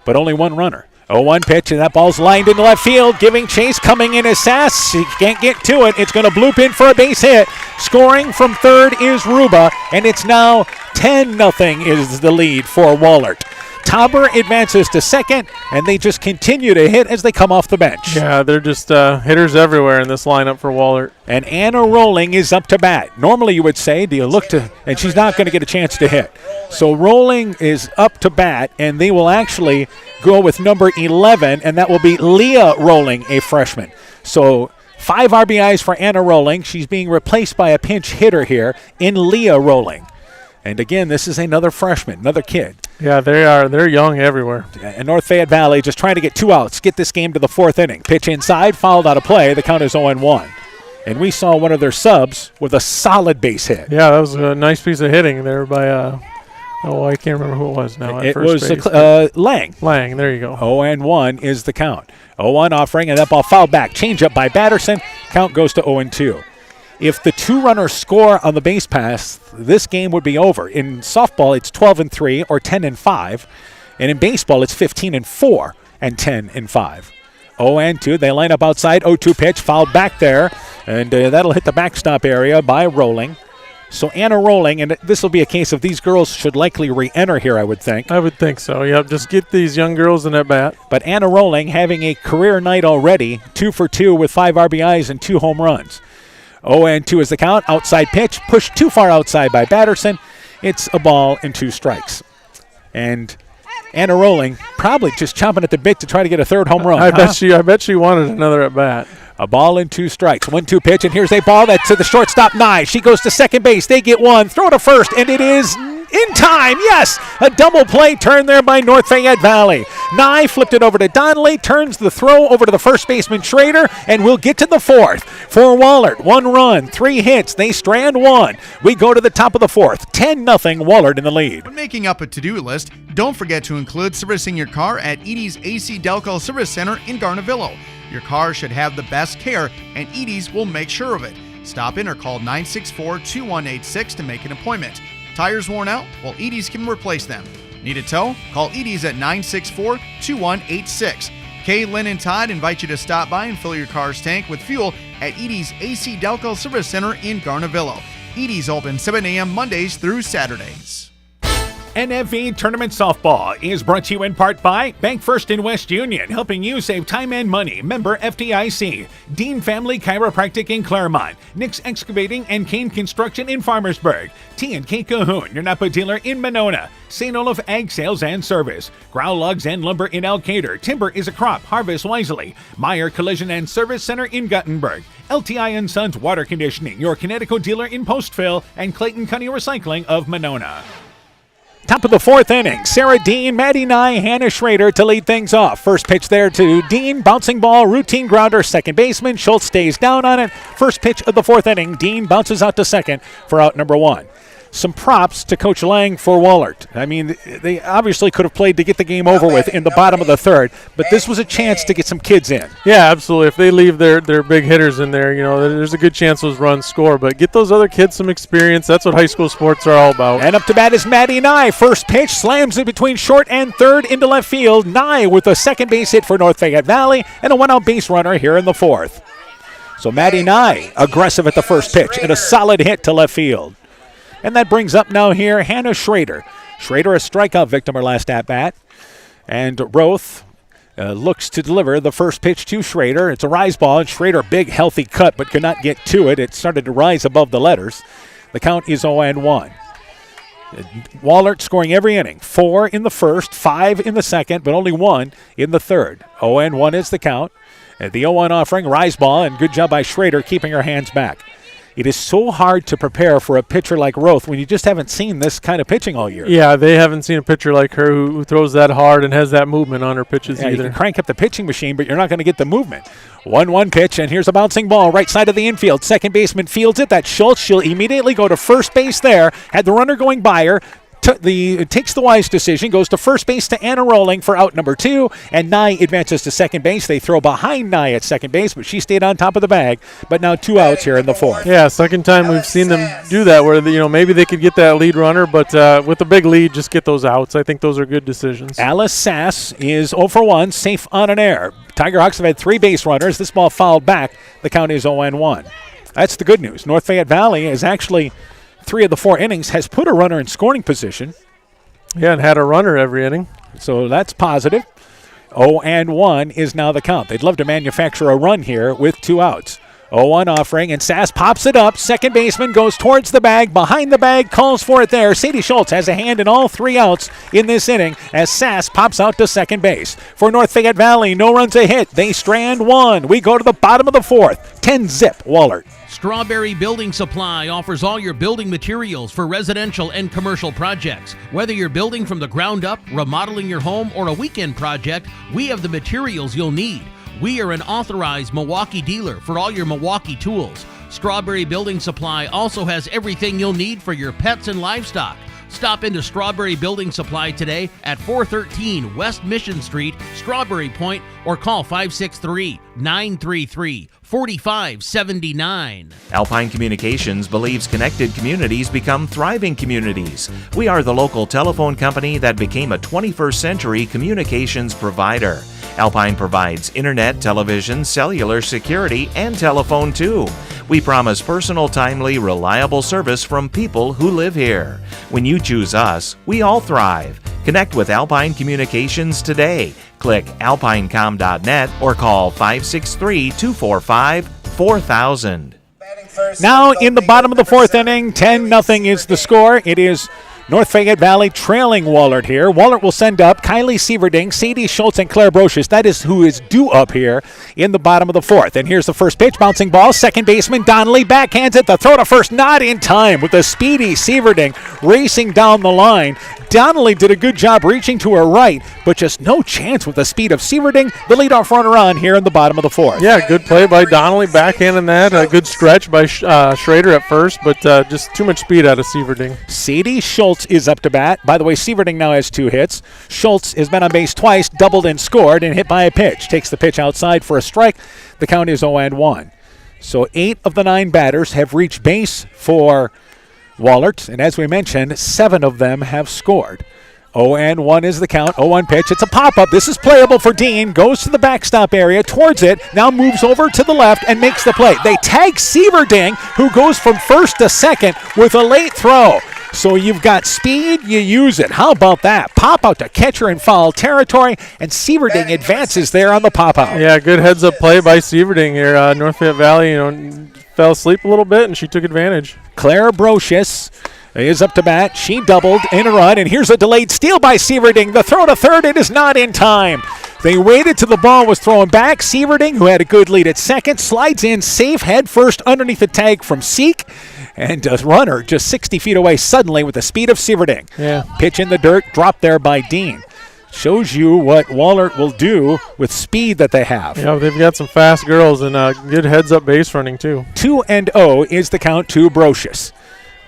but only 1 runner. 0-1 pitch, and that ball's lined into left field. Giving chase, coming in is Sass. He can't get to it. It's going to bloop in for a base hit. Scoring from third is Ruba, and it's now 10-0 is the lead for Whalert. Tauber advances to second, and they just continue to hit as they come off the bench. Yeah, they're just hitters everywhere in this lineup for Whalert. And Anna Rolling is up to bat. Normally you would say, do you look to, and she's not going to get a chance to hit. So Rolling is up to bat, and they will actually go with number 11, and that will be Leah Rolling, a freshman. So 5 RBIs for Anna Rolling. She's being replaced by a pinch hitter here in Leah Rolling. And again, this is another freshman, another kid. Yeah, they are. They're young everywhere. And North Fayette Valley just trying to get 2 outs, get this game to the 4th inning. Pitch inside, fouled out of play. The count is 0-1. And we saw one of their subs with a solid base hit. Yeah, that was a nice piece of hitting there by, I can't remember who it was now. It was Lang. Lang, there you go. 0-1 is the count. 0-1 offering, and that ball fouled back. Change up by Batterson. Count goes to 0-2. If the 2 runners score on the base pass, this game would be over. In softball, it's 12-3 or 10-5. And in baseball, it's 15-4 and 10-5. 0-2, they line up outside. 0-2 pitch, fouled back there. And that'll hit the backstop area by Rolling. So Anna Rolling, and this will be a case of these girls should likely re-enter here, I would think. I would think so, yep. Just get these young girls in at bat. But Anna Rolling having a career night already, 2 for 2 with 5 RBIs and 2 home runs. 0-2 is the count. Outside pitch, pushed too far outside by Batterson. It's a ball and 2 strikes. And Anna Rolling probably just chomping at the bit to try to get a 3rd home run. I bet she wanted another at bat. A ball and 2 strikes. 1-2 pitch, and here's a ball that's to the shortstop, Nye. She goes to second base. They get 1. Throw to first, and it is in time. Yes, a double play turn there by North Fayette Valley. Nye flipped it over to Donnelly, turns the throw over to the first baseman Schrader, and we'll get to the 4th. For Whalert, 1 run, 3 hits. They strand 1. We go to the top of the 4th. 10-0 Whalert in the lead. When making up a to-do list, don't forget to include servicing your car at Edie's AC Delco Service Center in Garnavillo. Your car should have the best care, and Edie's will make sure of it. Stop in or call 964-2186 to make an appointment. Tires worn out? Well, Edie's can replace them. Need a tow? Call Edie's at 964-2186. Kay, Lynn, and Todd invite you to stop by and fill your car's tank with fuel at Edie's AC Delco Service Center in Garnavillo. Edie's open 7 a.m. Mondays through Saturdays. NFV Tournament Softball is brought to you in part by Bank First in West Union, helping you save time and money. Member FDIC. Dean Family Chiropractic in Claremont. Nick's Excavating and Kane Construction in Farmersburg. T&K Cahoon, your Napa dealer in Monona. St. Olaf Ag Sales and Service. Growl Logs and Lumber in Elkader. Timber is a crop. Harvest wisely. Meyer Collision and Service Center in Guttenberg. LTI & Sons Water Conditioning, your Connecticut dealer in Postville. And Clayton County Recycling of Monona. Top of the 4th inning, Sarah Dean, Maddie Nye, Hannah Schrader to lead things off. First pitch there to Dean, bouncing ball, routine grounder, second baseman. Schultz stays down on it. First pitch of the 4th inning, Dean bounces out to second for out number 1. some props to Coach Lang for Whalert. I mean, they obviously could have played to get the game over with in the bottom of the third, but this was a chance to get some kids in. Yeah, absolutely. If they leave their big hitters in there, there's a good chance those runs score. But get those other kids some experience. That's what high school sports are all about. And up to bat is Maddie Nye. First pitch slams it between short and third into left field. Nye with a second base hit for North Fayette Valley and a one-out base runner here in the fourth. So Maddie Nye aggressive at the first pitch and a solid hit to left field. And that brings up now here Hannah Schrader. Schrader, a strikeout victim her last at-bat. And Roth looks to deliver the first pitch to Schrader. It's a rise ball, and Schrader, big, healthy cut, but could not get to it. It started to rise above the letters. The count is 0-1. Whalert scoring every inning. 4 in the first, 5 in the second, but only 1 in the third. 0-1 is the count. The 0-1 offering, rise ball, and good job by Schrader keeping her hands back. It is so hard to prepare for a pitcher like Roth when you just haven't seen this kind of pitching all year. Yeah, they haven't seen a pitcher like her who throws that hard and has that movement on her pitches either. You can crank up the pitching machine, but you're not going to get the movement. 1-1 pitch, and here's a bouncing ball right side of the infield. Second baseman fields it. That's Schultz. She'll immediately go to first base there. Had the runner going by her. Takes the wise decision, goes to first base to Anna Rolling for out number 2, and Nye advances to second base. They throw behind Nye at second base, but she stayed on top of the bag. But now 2 outs here in the fourth. Yeah, second time we've seen them do that where maybe they could get that lead runner, but with a big lead, just get those outs. I think those are good decisions. Alice Sass is 0 for 1, safe on an error. Tiger Hawks have had 3 base runners. This ball fouled back. The count is 0-1. That's the good news. North Fayette Valley is actually 3 of the 4 innings has put a runner in scoring position. Yeah, and had a runner every inning. So that's positive. 0-1 is now the count. They'd love to manufacture a run here with 2 outs. 0-1 offering, and Sass pops it up. Second baseman goes towards the bag, behind the bag, calls for it there. Sadie Schultz has a hand in all 3 outs in this inning as Sass pops out to second base. For North Fayette Valley, no runs a hit. They strand 1. We go to the bottom of the fourth. 10-zip, Whalert. Strawberry Building Supply offers all your building materials for residential and commercial projects. Whether you're building from the ground up, remodeling your home, or a weekend project, we have the materials you'll need. We are an authorized Milwaukee dealer for all your Milwaukee tools. Strawberry Building Supply also has everything you'll need for your pets and livestock. Stop into Strawberry Building Supply today at 413 West Mission Street, Strawberry Point, or call 563-933-4579. Alpine Communications believes connected communities become thriving communities. We are the local telephone company that became a 21st century communications provider. Alpine provides internet, television, cellular security, and telephone too. We promise personal, timely, reliable service from people who live here. When you choose us, we all thrive. Connect with Alpine Communications today. Click alpinecom.net or call 563-245-4000. Now in the bottom of the fourth inning, 10-0 is the score. It is North Fayette Valley trailing Whalert here. Whalert will send up Kylie Sieverding, Sadie Schultz, and Claire Brocious. That is who is due up here in the bottom of the fourth. And here's the first pitch, bouncing ball. Second baseman Donnelly backhands it. The throw to first, not in time with the speedy Sieverding racing down the line. Donnelly did a good job reaching to her right, but just no chance with the speed of Sieverding, the leadoff runner on here in the bottom of the fourth. Yeah, good play by Donnelly, backhanding that. A good stretch by Schrader at first, but just too much speed out of Sieverding. Sadie Schultz is up to bat. By the way, Sieverding now has 2 hits. Schultz has been on base twice, doubled and scored, and hit by a pitch. Takes the pitch outside for a strike. The count is 0-1. So 8 of the 9 batters have reached base for Whalert, and as we mentioned, 7 of them have scored. 0-1 is the count. 0-1 pitch. It's a pop-up. This is playable for Dean. Goes to the backstop area, towards it. Now moves over to the left and makes the play. They tag Sieverding, who goes from first to second with a late throw. So you've got speed, you use it. How about that? Pop out to catcher in foul territory, and Sieverding advances there on the pop-out. Yeah, good heads-up play by Sieverding here. North Fayette Valley, fell asleep a little bit, and she took advantage. Claire Brocious is up to bat. She doubled in a run, and here's a delayed steal by Sieverding. The throw to third, it is not in time. They waited till the ball was thrown back. Sieverding, who had a good lead at second, slides in safe head first underneath the tag from Seek, and a runner just 60 feet away suddenly with the speed of Sieverding. Yeah. Pitch in the dirt, dropped there by Dean. Shows you what Whalert will do with speed that they have. Yeah, they've got some fast girls and good heads-up base running too. 2-0 is the count to Brocious.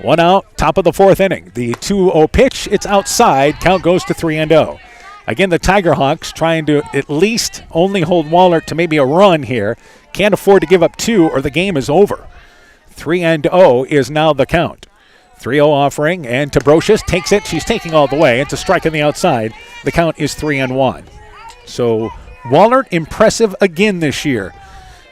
One out, top of the fourth inning. The 2-0 pitch, it's outside. Count goes to 3-0. Again, the Tiger Hawks trying to at least only hold Whalert to maybe a run here. Can't afford to give up 2 or the game is over. 3-0 is now the count. 3-0 offering, and Tabrocious takes it. She's taking all the way. It's a strike on the outside. The count is 3-1. So Whalert impressive again this year,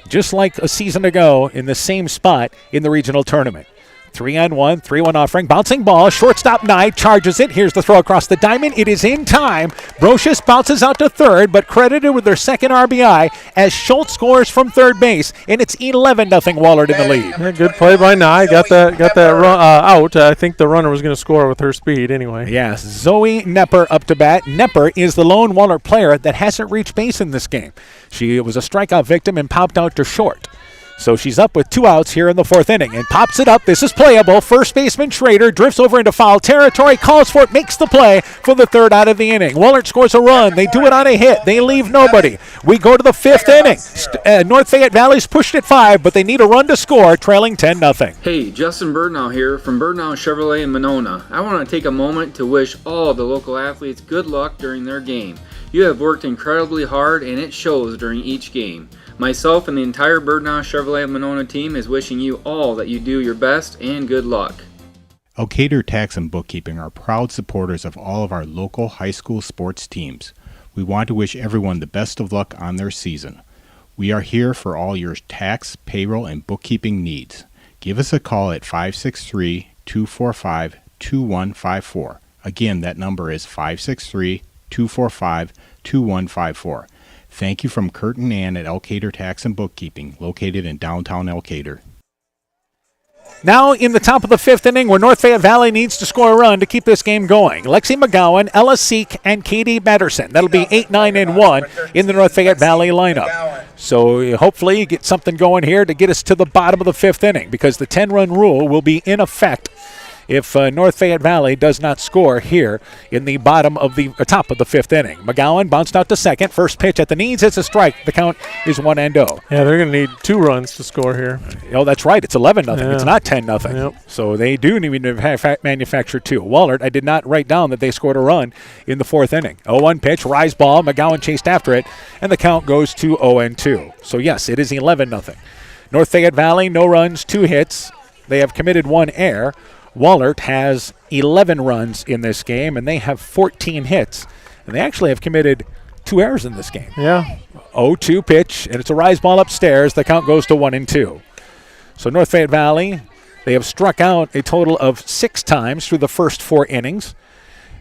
just like a season ago in the same spot in the regional tournament. 3-1, 3-1 offering, bouncing ball, shortstop Knight charges it. Here's the throw across the diamond. It is in time. Brocious bounces out to third, but credited with their second RBI as Schultz scores from third base, and it's 11-0 Whalert in the lead. Yeah, good play by Nye. Got that run out. I think the runner was going to score with her speed anyway. Yes, Zoe Nepper up to bat. Nepper is the lone Whalert player that hasn't reached base in this game. She was a strikeout victim and popped out to short. So she's up with 2 outs here in the fourth inning and pops it up. This is playable. First baseman Schrader drifts over into foul territory, calls for it, makes the play for the third out of the inning. Whalert scores a run. They do it on a hit. They leave nobody. We go to the fifth inning. North Fayette Valley's pushed at 5, but they need a run to score, trailing 10-0. Hey, Justin Birdnow here from Birdnow Chevrolet in Monona. I want to take a moment to wish all the local athletes good luck during their game. You have worked incredibly hard and it shows during each game. Myself and the entire Birdnow Chevrolet Monona team is wishing you all that you do your best and good luck. Elkader Tax and Bookkeeping are proud supporters of all of our local high school sports teams. We want to wish everyone the best of luck on their season. We are here for all your tax, payroll, and bookkeeping needs. Give us a call at 563-245-2154. Again, that number is 563-245-2154. Thank you from Kurt and Ann at Elkader Tax and Bookkeeping, located in downtown Elkader. Now in the top of the fifth inning where North Fayette Valley needs to score a run to keep this game going. Lexi McGowan, Ella Seek, and Katie Batterson. That'll be 8, 9, and 1 in the North Fayette Valley lineup. So hopefully you get something going here to get us to the bottom of the fifth inning because the 10-run rule will be in effect if North Fayette Valley does not score here in the bottom of the top of the fifth inning. McGowan bounced out to second. First pitch at the knees. It's a strike. The count is 1-0. Yeah, they're going to need 2 runs to score here. Oh, that's right. It's 11-0. Yeah. It's not 10-0. Yep. So they do need to manufacture 2. Whalert, I did not write down that they scored a run in the fourth inning. 0-1 pitch, rise ball. McGowan chased after it, and the count goes to 0-2. So yes, it is 11-0. North Fayette Valley, no runs, 2 hits. They have committed 1 error. Whalert has 11 runs in this game, and they have 14 hits. And they actually have committed 2 errors in this game. Yeah. 0-2 pitch, and it's a rise ball upstairs. The count goes to 1-2. So North Fayette Valley, they have struck out a total of 6 times through the first 4 innings.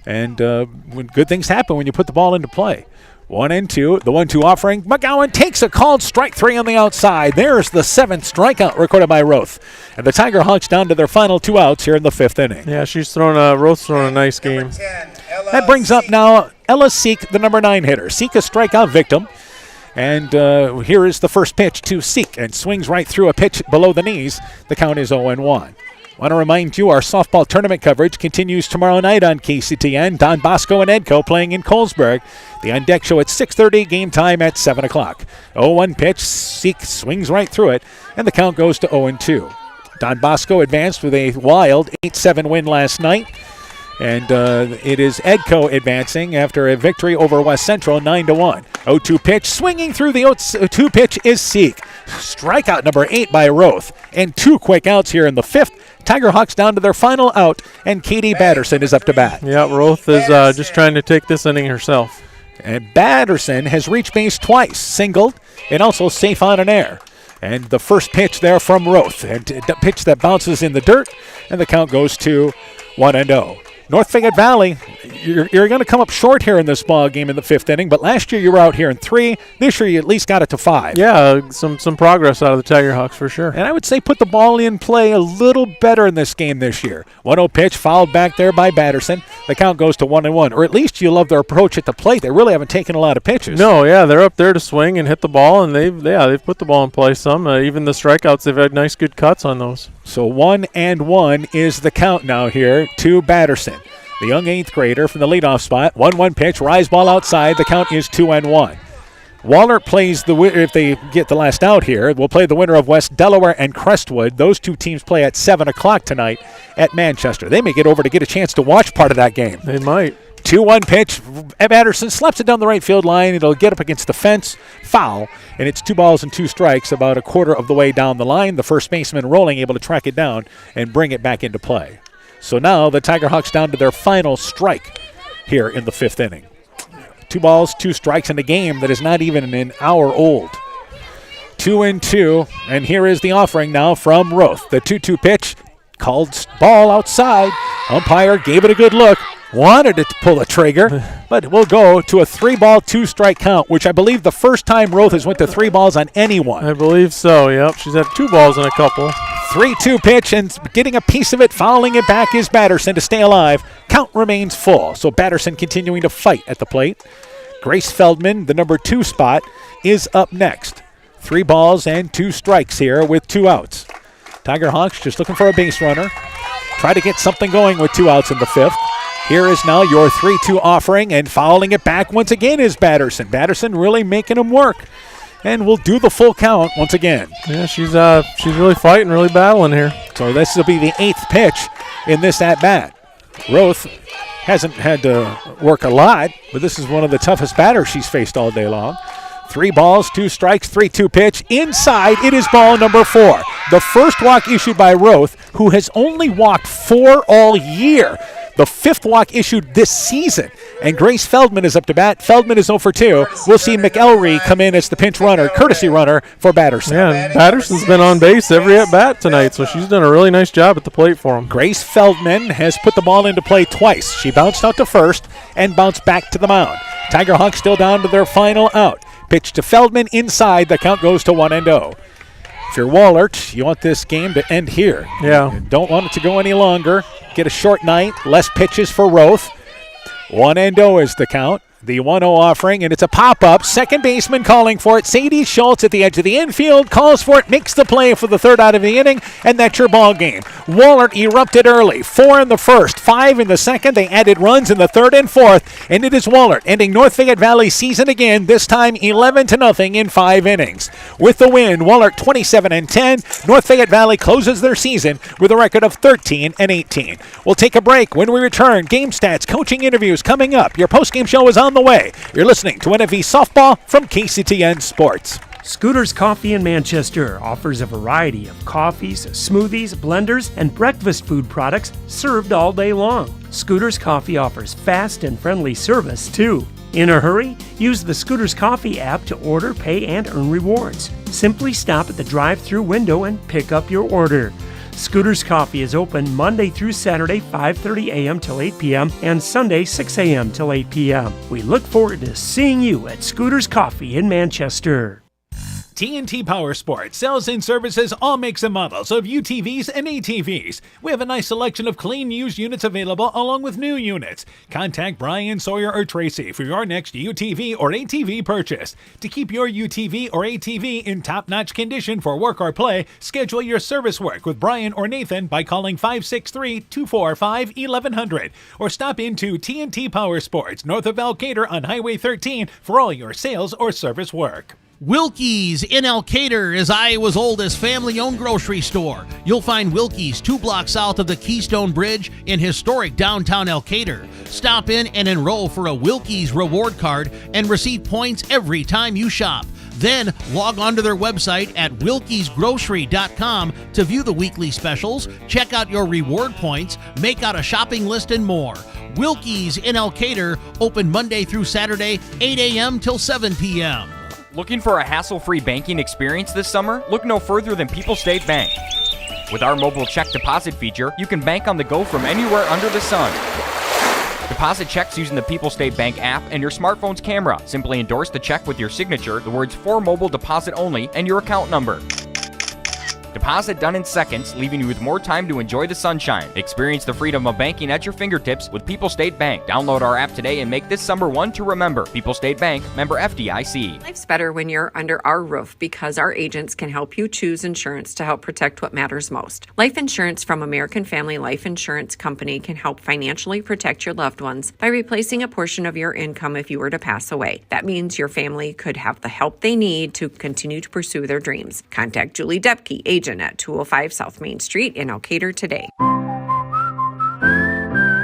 And when good things happen when you put the ball into play. 1-2, the 1-2 offering. McGowan takes a called strike 3 on the outside. There's the 7th strikeout recorded by Roth. And the Tiger Hawks down to their final 2 outs here in the fifth inning. Yeah, Roth's throwing a nice game. That brings up now Ella Seek, the number 9 hitter. Seek a strikeout victim. And here is the first pitch to Seek, and swings right through a pitch below the knees. The count is 0-1. Want to remind you our softball tournament coverage continues tomorrow night on KCTN. Don Bosco and Edco playing in Colesburg. The On Deck Show at 6:30, game time at 7 o'clock. 0-1 pitch, Seek swings right through it, and the count goes to 0-2. Don Bosco advanced with a wild 8-7 win last night. And it is Edco advancing after a victory over West Central 9-1. 0-2 pitch, swinging through the 0-2 pitch is Seek. Strikeout number 8 by Roth. And 2 quick outs here in the fifth. Tiger Hawks down to their final out, and Katie Batterson is up to bat. Yeah, Roth is just trying to take this inning herself. And Batterson has reached base twice, singled, and also safe on an air. And the first pitch there from Roth, and the pitch that bounces in the dirt, and the count goes to 1-0. North Fayette Valley, you're going to come up short here in this ball game in the fifth inning, but last year you were out here in 3. This year you at least got it to 5. Yeah, some progress out of the Tiger Hawks for sure. And I would say put the ball in play a little better in this game this year. 1-0 pitch, fouled back there by Batterson. The count goes to 1-1. Or at least you love their approach at the plate. They really haven't taken a lot of pitches. No, yeah, they're up there to swing and hit the ball, and they've put the ball in play some. Even the strikeouts, they've had nice good cuts on those. So 1-1 is the count now here to Batterson. The young 8th grader from the leadoff spot. 1-1 pitch, rise ball outside. The count is 2-1. Whalert plays the winner, if they get the last out here, we'll play the winner of West Delaware and Crestwood. Those two teams play at 7 o'clock tonight at Manchester. They may get over to get a chance to watch part of that game. They might. 2-1 pitch. Batterson slaps it down the right field line. It'll get up against the fence. Foul. And it's 2 balls and 2 strikes about a quarter of the way down the line. The first baseman rolling, able to track it down and bring it back into play. So now the Tiger Hawks down to their final strike here in the 5th inning. 2 balls, 2 strikes in a game that is not even an hour old. 2-2. And here is the offering now from Roth. The 2-2 pitch. Called ball outside. Umpire gave it a good look. Wanted it to pull the trigger, but we'll go to a 3-ball, 2-strike count, which I believe the first time Roth has went to 3 balls on anyone. I believe so, yep. She's had 2 balls in a couple. 3-2 pitch, and getting a piece of it, fouling it back is Batterson to stay alive. Count remains full, so Batterson continuing to fight at the plate. Grace Feldman, the number 2 spot, is up next. 3 balls and 2 strikes here with 2 outs. Tiger Hawks just looking for a base runner. Try to get something going with 2 outs in the 5th. Here is now your 3-2 offering, and fouling it back once again is Batterson. Batterson really making him work, and will do the full count once again. Yeah, she's really fighting, really battling here. So this will be the 8th pitch in this at-bat. Roth hasn't had to work a lot, but this is one of the toughest batters she's faced all day long. 3 balls, 2 strikes, 3-2 pitch. Inside, it is ball number 4. The first walk issued by Roth, who has only walked 4 all year. The 5th walk issued this season. And Grace Feldman is up to bat. Feldman is 0 for 2. We'll see McElry come in as the pinch runner, courtesy runner for Batterson. Yeah, and Batterson's been on base every at-bat tonight, so she's done a really nice job at the plate for him. Grace Feldman has put the ball into play twice. She bounced out to first and bounced back to the mound. Tiger Hawks still down to their final out. Pitch to Feldman inside. The count goes to 1-0. If you're Whalert, you want this game to end here. Yeah. You don't want it to go any longer. Get a short night. Less pitches for Roth. 1-0 is the count. The 1-0 offering, and it's a pop-up. Second baseman calling for it. Sadie Schultz at the edge of the infield. Calls for it, makes the play for the 3rd out of the inning, and that's your ball game. Whalert erupted early. 4 in the 1st, 5 in the 2nd. They added runs in the 3rd and 4th, and it is Whalert ending North Fayette Valley's season again, this time 11-0 in 5 innings. With the win, Whalert 27-10. North Fayette Valley closes their season with a record of 13-18. We'll take a break. When we return, game stats, coaching interviews coming up. Your postgame show is on the way. You're listening to NFV Softball from KCTN Sports. Scooter's Coffee in Manchester offers a variety of coffees, smoothies, blenders, and breakfast food products served all day long. Scooter's Coffee offers fast and friendly service, too. In a hurry? Use the Scooter's Coffee app to order, pay, and earn rewards. Simply stop at the drive-thru window and pick up your order. Scooter's Coffee is open Monday through Saturday, 5:30 a.m. till 8 p.m. and Sunday, 6 a.m. till 8 p.m. We look forward to seeing you at Scooter's Coffee in Manchester. TNT Power Sports sells and services all makes and models of UTVs and ATVs. We have a nice selection of clean used units available along with new units. Contact Brian, Sawyer, or Tracy for your next UTV or ATV purchase. To keep your UTV or ATV in top-notch condition for work or play, schedule your service work with Brian or Nathan by calling 563-245-1100 or stop into TNT Power Sports north of Elkader on Highway 13 for all your sales or service work. Wilkie's in Elkader is Iowa's oldest family-owned grocery store. You'll find Wilkie's 2 blocks south of the Keystone Bridge in historic downtown Elkader. Stop in and enroll for a Wilkie's reward card and receive points every time you shop. Then log on to their website at wilkiesgrocery.com to view the weekly specials, check out your reward points, make out a shopping list, and more. Wilkie's in Elkader, open Monday through Saturday, 8 a.m. till 7 p.m. Looking for a hassle-free banking experience this summer? Look no further than People State Bank. With our mobile check deposit feature, you can bank on the go from anywhere under the sun. Deposit checks using the People State Bank app and your smartphone's camera. Simply endorse the check with your signature, the words "for mobile deposit only," and your account number. Deposit done in seconds, leaving you with more time to enjoy the sunshine. Experience the freedom of banking at your fingertips with People State Bank. Download our app today and make this summer one to remember. People State Bank, member FDIC. Life's better when you're under our roof because our agents can help you choose insurance to help protect what matters most. Life insurance from American Family Life Insurance Company can help financially protect your loved ones by replacing a portion of your income if you were to pass away. That means your family could have the help they need to continue to pursue their dreams. Contact Julie Depke, agent at 205 South Main Street in Elkader today.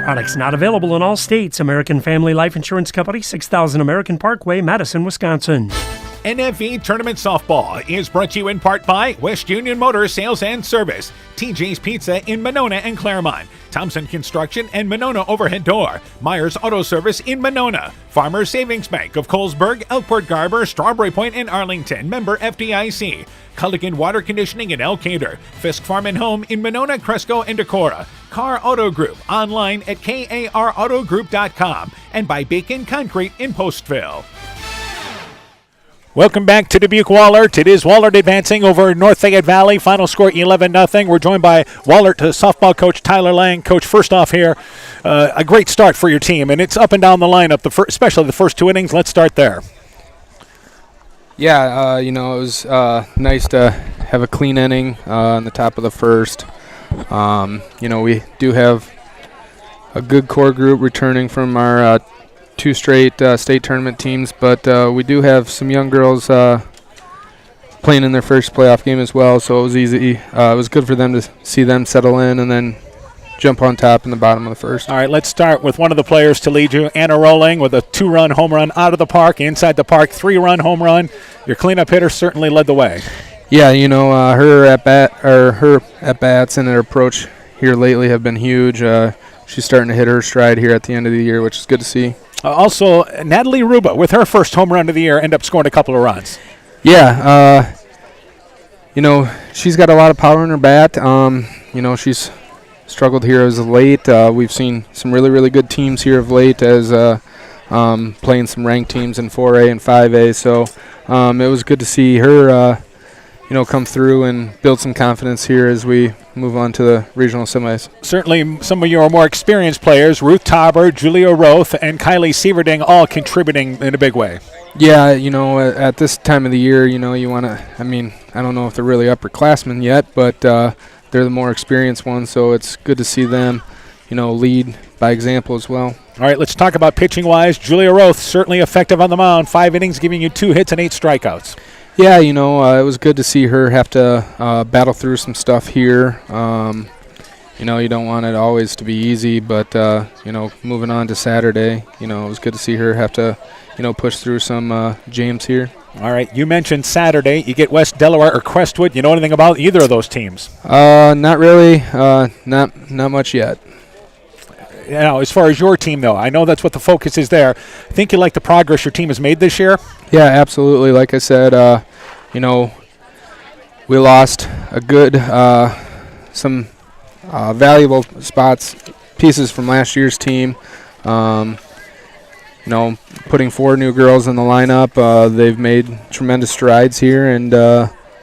Products not available in all states. American Family Life Insurance Company, 6000 American Parkway, Madison, Wisconsin. NFE Tournament Softball is brought to you in part by West Union Motor Sales and Service, TJ's Pizza in Monona and Claremont, Thompson Construction and Monona Overhead Door, Myers Auto Service in Monona, Farmers Savings Bank of Colesburg, Elkport Garber, Strawberry Point, and Arlington, member FDIC, Culligan Water Conditioning in Elkader, Fisk Farm and Home in Monona, Cresco, and Decorah, Car Auto Group online at karautogroup.com, and by Bacon Concrete in Postville. Welcome back to Dubuque Whalert. It is Whalert advancing over North Fayette Valley. Final score 11-0. We're joined by Whalert softball coach Tyler Lang. Coach, first off here, a great start for your team, and it's up and down the lineup, especially the first two innings. Let's start there. Yeah, it was nice to have a clean inning on the top of the first. We do have a good core group returning from our two straight state tournament teams, but we do have some young girls playing in their first playoff game as well, so it was easy. It was good for them to see them settle in and then jump on top in the bottom of the first. All right, let's start with one of the players to lead you, Anna Rolling, with a 2-run home run out of the park, inside the park, 3-run home run. Your cleanup hitter certainly led the way. Yeah, her at-bats and her approach here lately have been huge. She's starting to hit her stride here at the end of the year, which is good to see. Also, Natalie Ruba, with her first home run of the year, ended up scoring a couple of runs. Yeah, she's got a lot of power in her bat. She's struggled here as of late. We've seen some really, really good teams here of late as playing some ranked teams in 4A and 5A. So it was good to see her, come through and build some confidence here as we move on to the regional semis. Certainly some of your more experienced players, Ruth Tauber, Julia Roth, and Kylie Sieverding, all contributing in a big way. Yeah, at this time of the year, you want to, I don't know if they're really upperclassmen yet, but they're the more experienced ones, so it's good to see them, lead by example as well. All right, let's talk about pitching-wise. Julia Roth, certainly effective on the mound, 5 innings, giving you 2 hits and 8 strikeouts. Yeah, it was good to see her have to battle through some stuff here. You don't want it always to be easy, but, moving on to Saturday, it was good to see her have to, push through some jams here. All right, you mentioned Saturday. You get West Delaware or Crestwood. You know anything about either of those teams? Not really. Not much yet. As far as your team, though, I know that's what the focus is there. I think you like the progress your team has made this year? Yeah, absolutely. Like I said, we lost a good, some valuable pieces from last year's team. Putting 4 new girls in the lineup, they've made tremendous strides here, and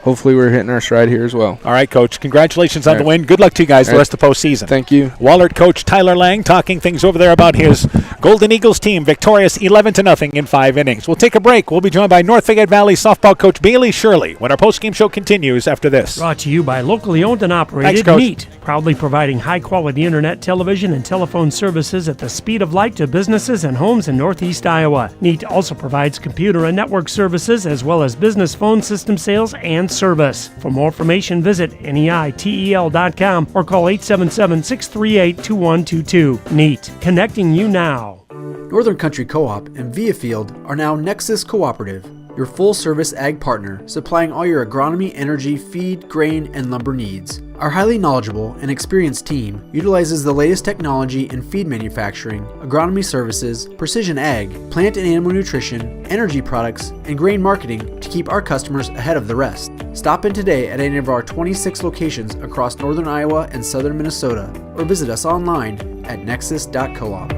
hopefully we're hitting our stride here as well. All right, Coach. Congratulations on the win. Good luck to you guys the rest of the postseason. Thank you. Whalert coach Tyler Lang talking things over there about his Golden Eagles team, victorious 11-0 in 5 innings. We'll take a break. We'll be joined by North Fayette Valley softball coach Bailey Shirley when our postgame show continues after this. Brought to you by locally owned and operated Thanks, NEAT, proudly providing high-quality internet, television, and telephone services at the speed of light to businesses and homes in Northeast Iowa. NEAT also provides computer and network services as well as business phone system sales and service. For more information, visit NEITEL.com or call 877-638-2122. NEAT, connecting you now. Northern Country Co-op and Viafield are now Nexus Cooperative, your full-service ag partner supplying all your agronomy, energy, feed, grain, and lumber needs. Our highly knowledgeable and experienced team utilizes the latest technology in feed manufacturing, agronomy services, precision ag, plant and animal nutrition, energy products, and grain marketing to keep our customers ahead of the rest. Stop in today at any of our 26 locations across northern Iowa and southern Minnesota, or visit us online at nexus.coop.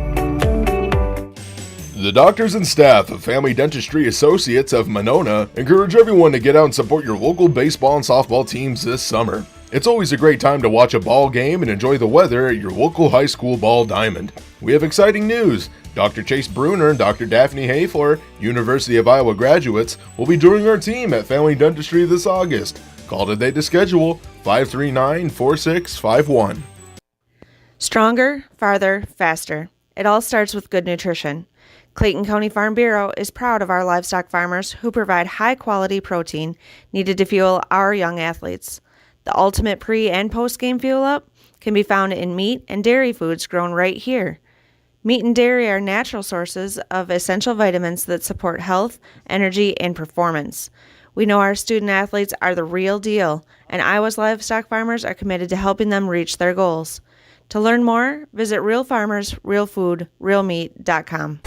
The doctors and staff of Family Dentistry Associates of Monona encourage everyone to get out and support your local baseball and softball teams this summer. It's always a great time to watch a ball game and enjoy the weather at your local high school ball diamond. We have exciting news. Dr. Chase Bruner and Dr. Daphne Hayfler, University of Iowa graduates, will be joining our team at Family Dentistry this August. Call today to schedule 539-4651. Stronger, farther, faster. It all starts with good nutrition. Clayton County Farm Bureau is proud of our livestock farmers who provide high-quality protein needed to fuel our young athletes. The ultimate pre- and post-game fuel-up can be found in meat and dairy foods grown right here. Meat and dairy are natural sources of essential vitamins that support health, energy, and performance. We know our student athletes are the real deal, and Iowa's livestock farmers are committed to helping them reach their goals. To learn more, visit realfarmersrealfoodrealmeat.com.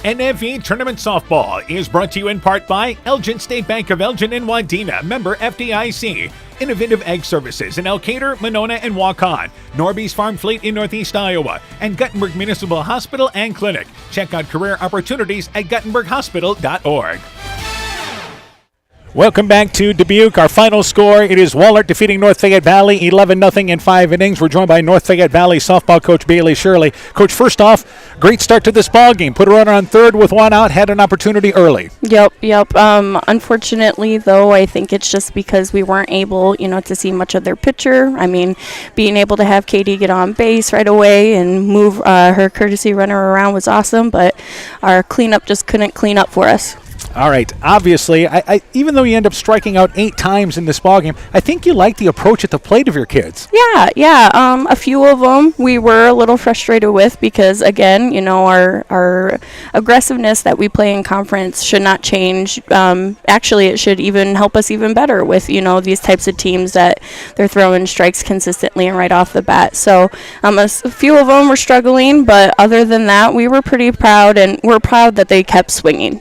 NFV Tournament Softball is brought to you in part by Elgin State Bank of Elgin and Wadena, member FDIC. Innovative Egg Services in Elkader, Monona, and Waukon. Norby's Farm Fleet in Northeast Iowa. And Guttenberg Municipal Hospital and Clinic. Check out career opportunities at guttenberghospital.org. Welcome back to Dubuque. Our final score, it is Whalert defeating North Fayette Valley 11-0 in 5 innings. We're joined by North Fayette Valley softball coach Bailey Shirley. Coach, first off, great start to this ball game. Put a runner on third with one out, had an opportunity early. Yep. Unfortunately, though, I think it's just because we weren't able, to see much of their pitcher. I mean, being able to have Katie get on base right away and move her courtesy runner around was awesome, but our cleanup just couldn't clean up for us. All right. Obviously, I even though you end up striking out 8 times in this ballgame, I think you like the approach at the plate of your kids. Yeah. A few of them we were a little frustrated with because, again, our aggressiveness that we play in conference should not change. Actually, it should even help us even better with, these types of teams that they're throwing strikes consistently and right off the bat. So a few of them were struggling, but other than that, we were pretty proud, and we're proud that they kept swinging.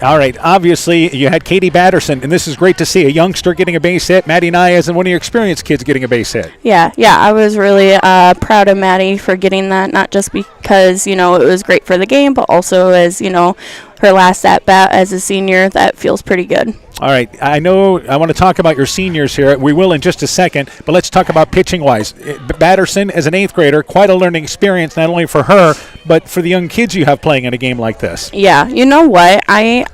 All right. Obviously, you had Katie Batterson, and this is great to see. A youngster getting a base hit. Maddie Nayas and one of your experienced kids getting a base hit. Yeah. I was really proud of Maddie for getting that, not just because, it was great for the game, but also as, her last at-bat as a senior. That feels pretty good. All right. I want to talk about your seniors here. We will in just a second, but let's talk about pitching-wise. Batterson, as an 8th grader, quite a learning experience, not only for her, but for the young kids you have playing in a game like this. Yeah. You know what? I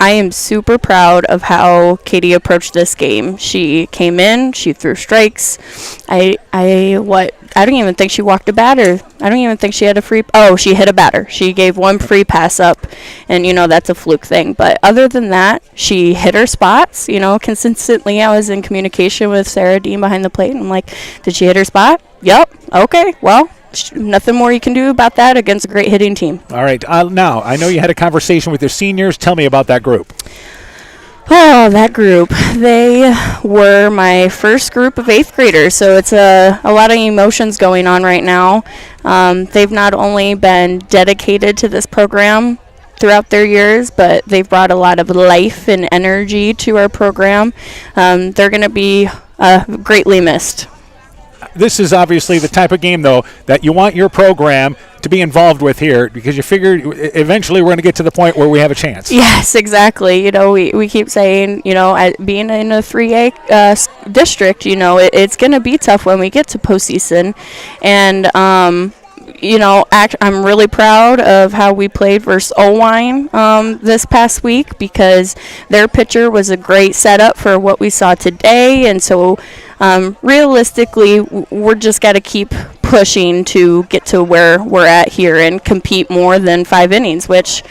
am super proud of how Katie approached this game. She came in, she threw strikes. I don't even think she walked a batter. I don't even think she had she hit a batter. She gave one free pass up, and that's a fluke thing. But other than that, she hit her spots, consistently. I was in communication with Sarah Dean behind the plate, and I'm like, did she hit her spot? Yep. Okay, well, nothing more you can do about that against a great hitting team. All right. Now, I know you had a conversation with your seniors. Tell me about that group. Oh, that group. They were my first group of 8th graders, so it's a lot of emotions going on right now. They've not only been dedicated to this program throughout their years, but they've brought a lot of life and energy to our program. They're going to be greatly missed. This is obviously the type of game, though, that you want your program to be involved with here, because you figure eventually we're going to get to the point where we have a chance. Yes, exactly. We keep saying, being in a 3A district, it's going to be tough when we get to postseason. And, I'm really proud of how we played versus Owine this past week, because their pitcher was a great setup for what we saw today. And so realistically, we're just got to keep pushing to get to where we're at here and compete more than 5 innings, which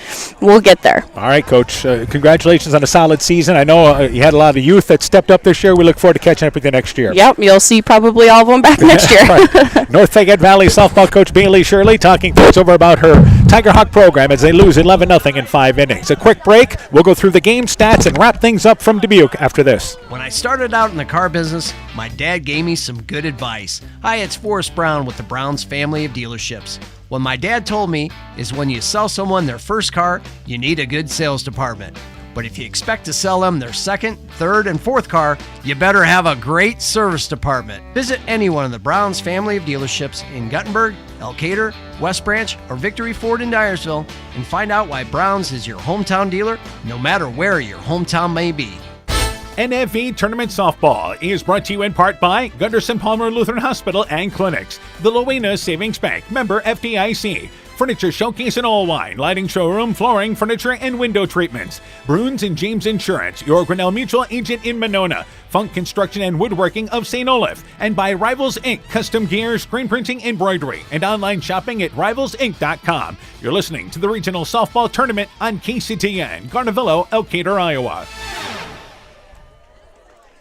we'll get there. All right, Coach. Congratulations on a solid season. I know you had a lot of youth that stepped up this year. We look forward to catching up with you next year. Yep, you'll see probably all of them back next year. Right. North Fayette Valley softball coach Bailey Shirley talking things over about her Tiger Hawk program as they lose 11-0 in 5 innings. A quick break. We'll go through the game stats and wrap things up from Dubuque after this. When I started out in the car business, my dad gave me some good advice. Hi, it's Forrest Brown with the Brown's family of dealerships. What my dad told me is when you sell someone their first car, you need a good sales department. But if you expect to sell them their second, third, and fourth car, you better have a great service department. Visit any one of the Browns family of dealerships in Guttenberg, Elkader, West Branch, or Victory Ford in Dyersville and find out why Browns is your hometown dealer, no matter where your hometown may be. NFV Tournament Softball is brought to you in part by Gunderson Palmer Lutheran Hospital and Clinics, the Lowena Savings Bank, member FDIC, Furniture Showcase and All Wine, lighting showroom, flooring, furniture, and window treatments, Bruins and James Insurance, your Grinnell Mutual agent in Monona, Funk Construction and Woodworking of St. Olaf, and by Rivals Inc., custom gear, screen printing, embroidery, and online shopping at rivalsinc.com. You're listening to the Regional Softball Tournament on KCTN, Garnavillo, Elkader, Iowa.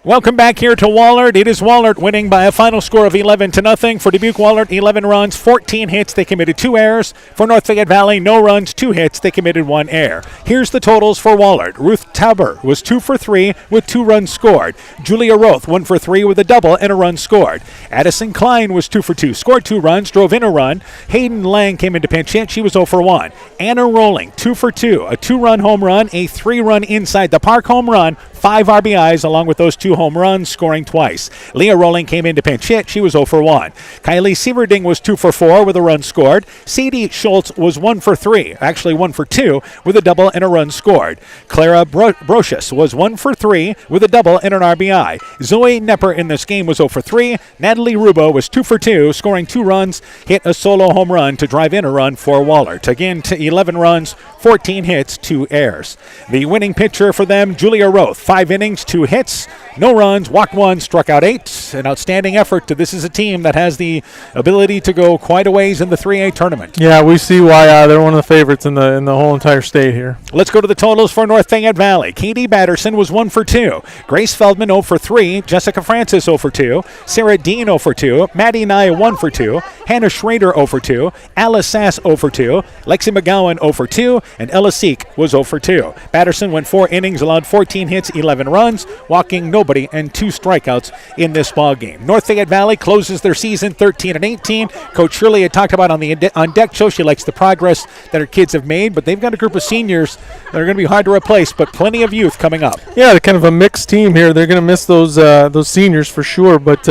Welcome back here to Whalert. It is Whalert winning by a final score of 11-0. For Dubuque Whalert, 11 runs, 14 hits. They committed 2 errors. For North Fayette Valley, no runs, 2 hits. They committed 1 error. Here's the totals for Whalert. Ruth Tauber was 2 for 3 with 2 runs scored. Julia Roth, 1 for 3 with a double and a run scored. Addison Klein was 2 for 2, scored 2 runs, drove in a run. Hayden Lang came into pinch hit. She was 0 for 1. Anna Rolling, 2 for 2, a 2-run home run, a 3-run inside the park home run, 5 RBIs along with those 2 home runs, scoring twice. Leah Rolling came in to pinch hit. She was 0 for 1. Kylie Sieverding was 2 for 4 with a run scored. Sadie Schultz was 1 for 3, actually 1 for 2 with a double and a run scored. Clara Brocious was 1 for 3 with a double and an RBI. Zoe Nepper in this game was 0 for 3. Natalie Rubo was 2 for 2, scoring 2 runs, hit a solo home run to drive in a run for Whalert. Again, to 11 runs, 14 hits, 2 errors. The winning pitcher for them, Julia Roth, 5 innings, 2 hits, no runs, walked 1, struck out 8. An outstanding effort. This is a team that has the ability to go quite a ways in the 3A tournament. Yeah, we see why they're one of the favorites in the whole entire state here. Let's go to the totals for North Fayette Valley. Katie Batterson was 1 for 2. Grace Feldman 0 for 3. Jessica Francis 0 for 2. Sarah Dean 0 for 2. Maddie Nye 1 for 2. Hannah Schrader 0 for 2. Alice Sass 0 for 2. Lexi McGowan 0 for 2. And Ella Seek was 0 for 2. Batterson went 4 innings, allowed 14 hits, 11 runs, walking nobody, and 2 strikeouts in this ball game. North Fayette Valley closes their season 13-18. Coach Shirley had talked about on the on deck show. She likes the progress that her kids have made, but they've got a group of seniors that are going to be hard to replace, but plenty of youth coming up. Yeah, they're kind of a mixed team here. They're going to miss those seniors for sure, but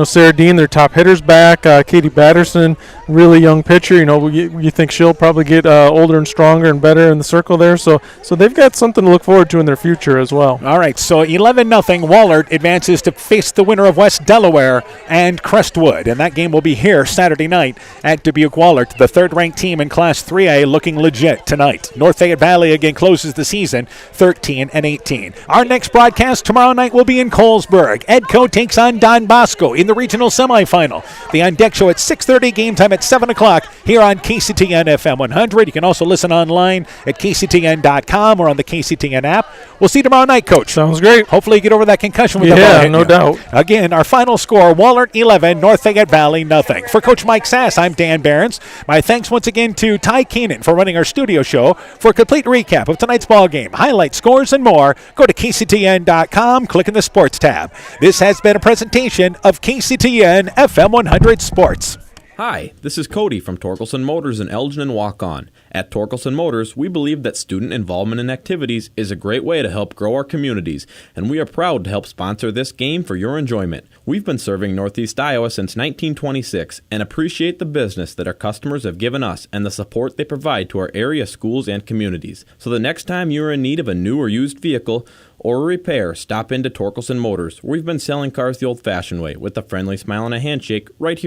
Sarah Dean, their top hitter's back. Katie Batterson, really young pitcher. You think she'll probably get older and stronger and better in the circle there. So they've got something to look forward to in their future as well. All right, so 11-0. Whalert advances to face the winner of West Delaware and Crestwood, and that game will be here Saturday night at Dubuque Whalert. The third-ranked team in Class 3A looking legit tonight. North Fayette Valley again closes the season 13-18. Our next broadcast tomorrow night will be in Colesburg. Edco takes on Don Bosco in the regional semifinal. The On Deck Show at 6:30, game time at 7 o'clock here on KCTN FM 100. You can also listen online at kctn.com or on the KCTN app. We'll see you tomorrow night, Coach. Sounds great. Hopefully you get over that concussion with the ball. Yeah, no doubt. Again, our final score, Whalert 11, North Fayette Valley nothing. For Coach Mike Sass, I'm Dan Behrens. My thanks once again to Ty Keenan for running our studio show. For a complete recap of tonight's ball game, highlights, scores, and more, go to kctn.com, click in the Sports tab. This has been a presentation of KCTN FM 100 Sports. Hi, this is Cody from Torkelson Motors in Elgin and Walk-On. At Torkelson Motors, we believe that student involvement in activities is a great way to help grow our communities, and we are proud to help sponsor this game for your enjoyment. We've been serving Northeast Iowa since 1926 and appreciate the business that our customers have given us and the support they provide to our area schools and communities. So the next time you're in need of a new or used vehicle or a repair, stop into Torkelson Motors. We've been selling cars the old-fashioned way with a friendly smile and a handshake right here.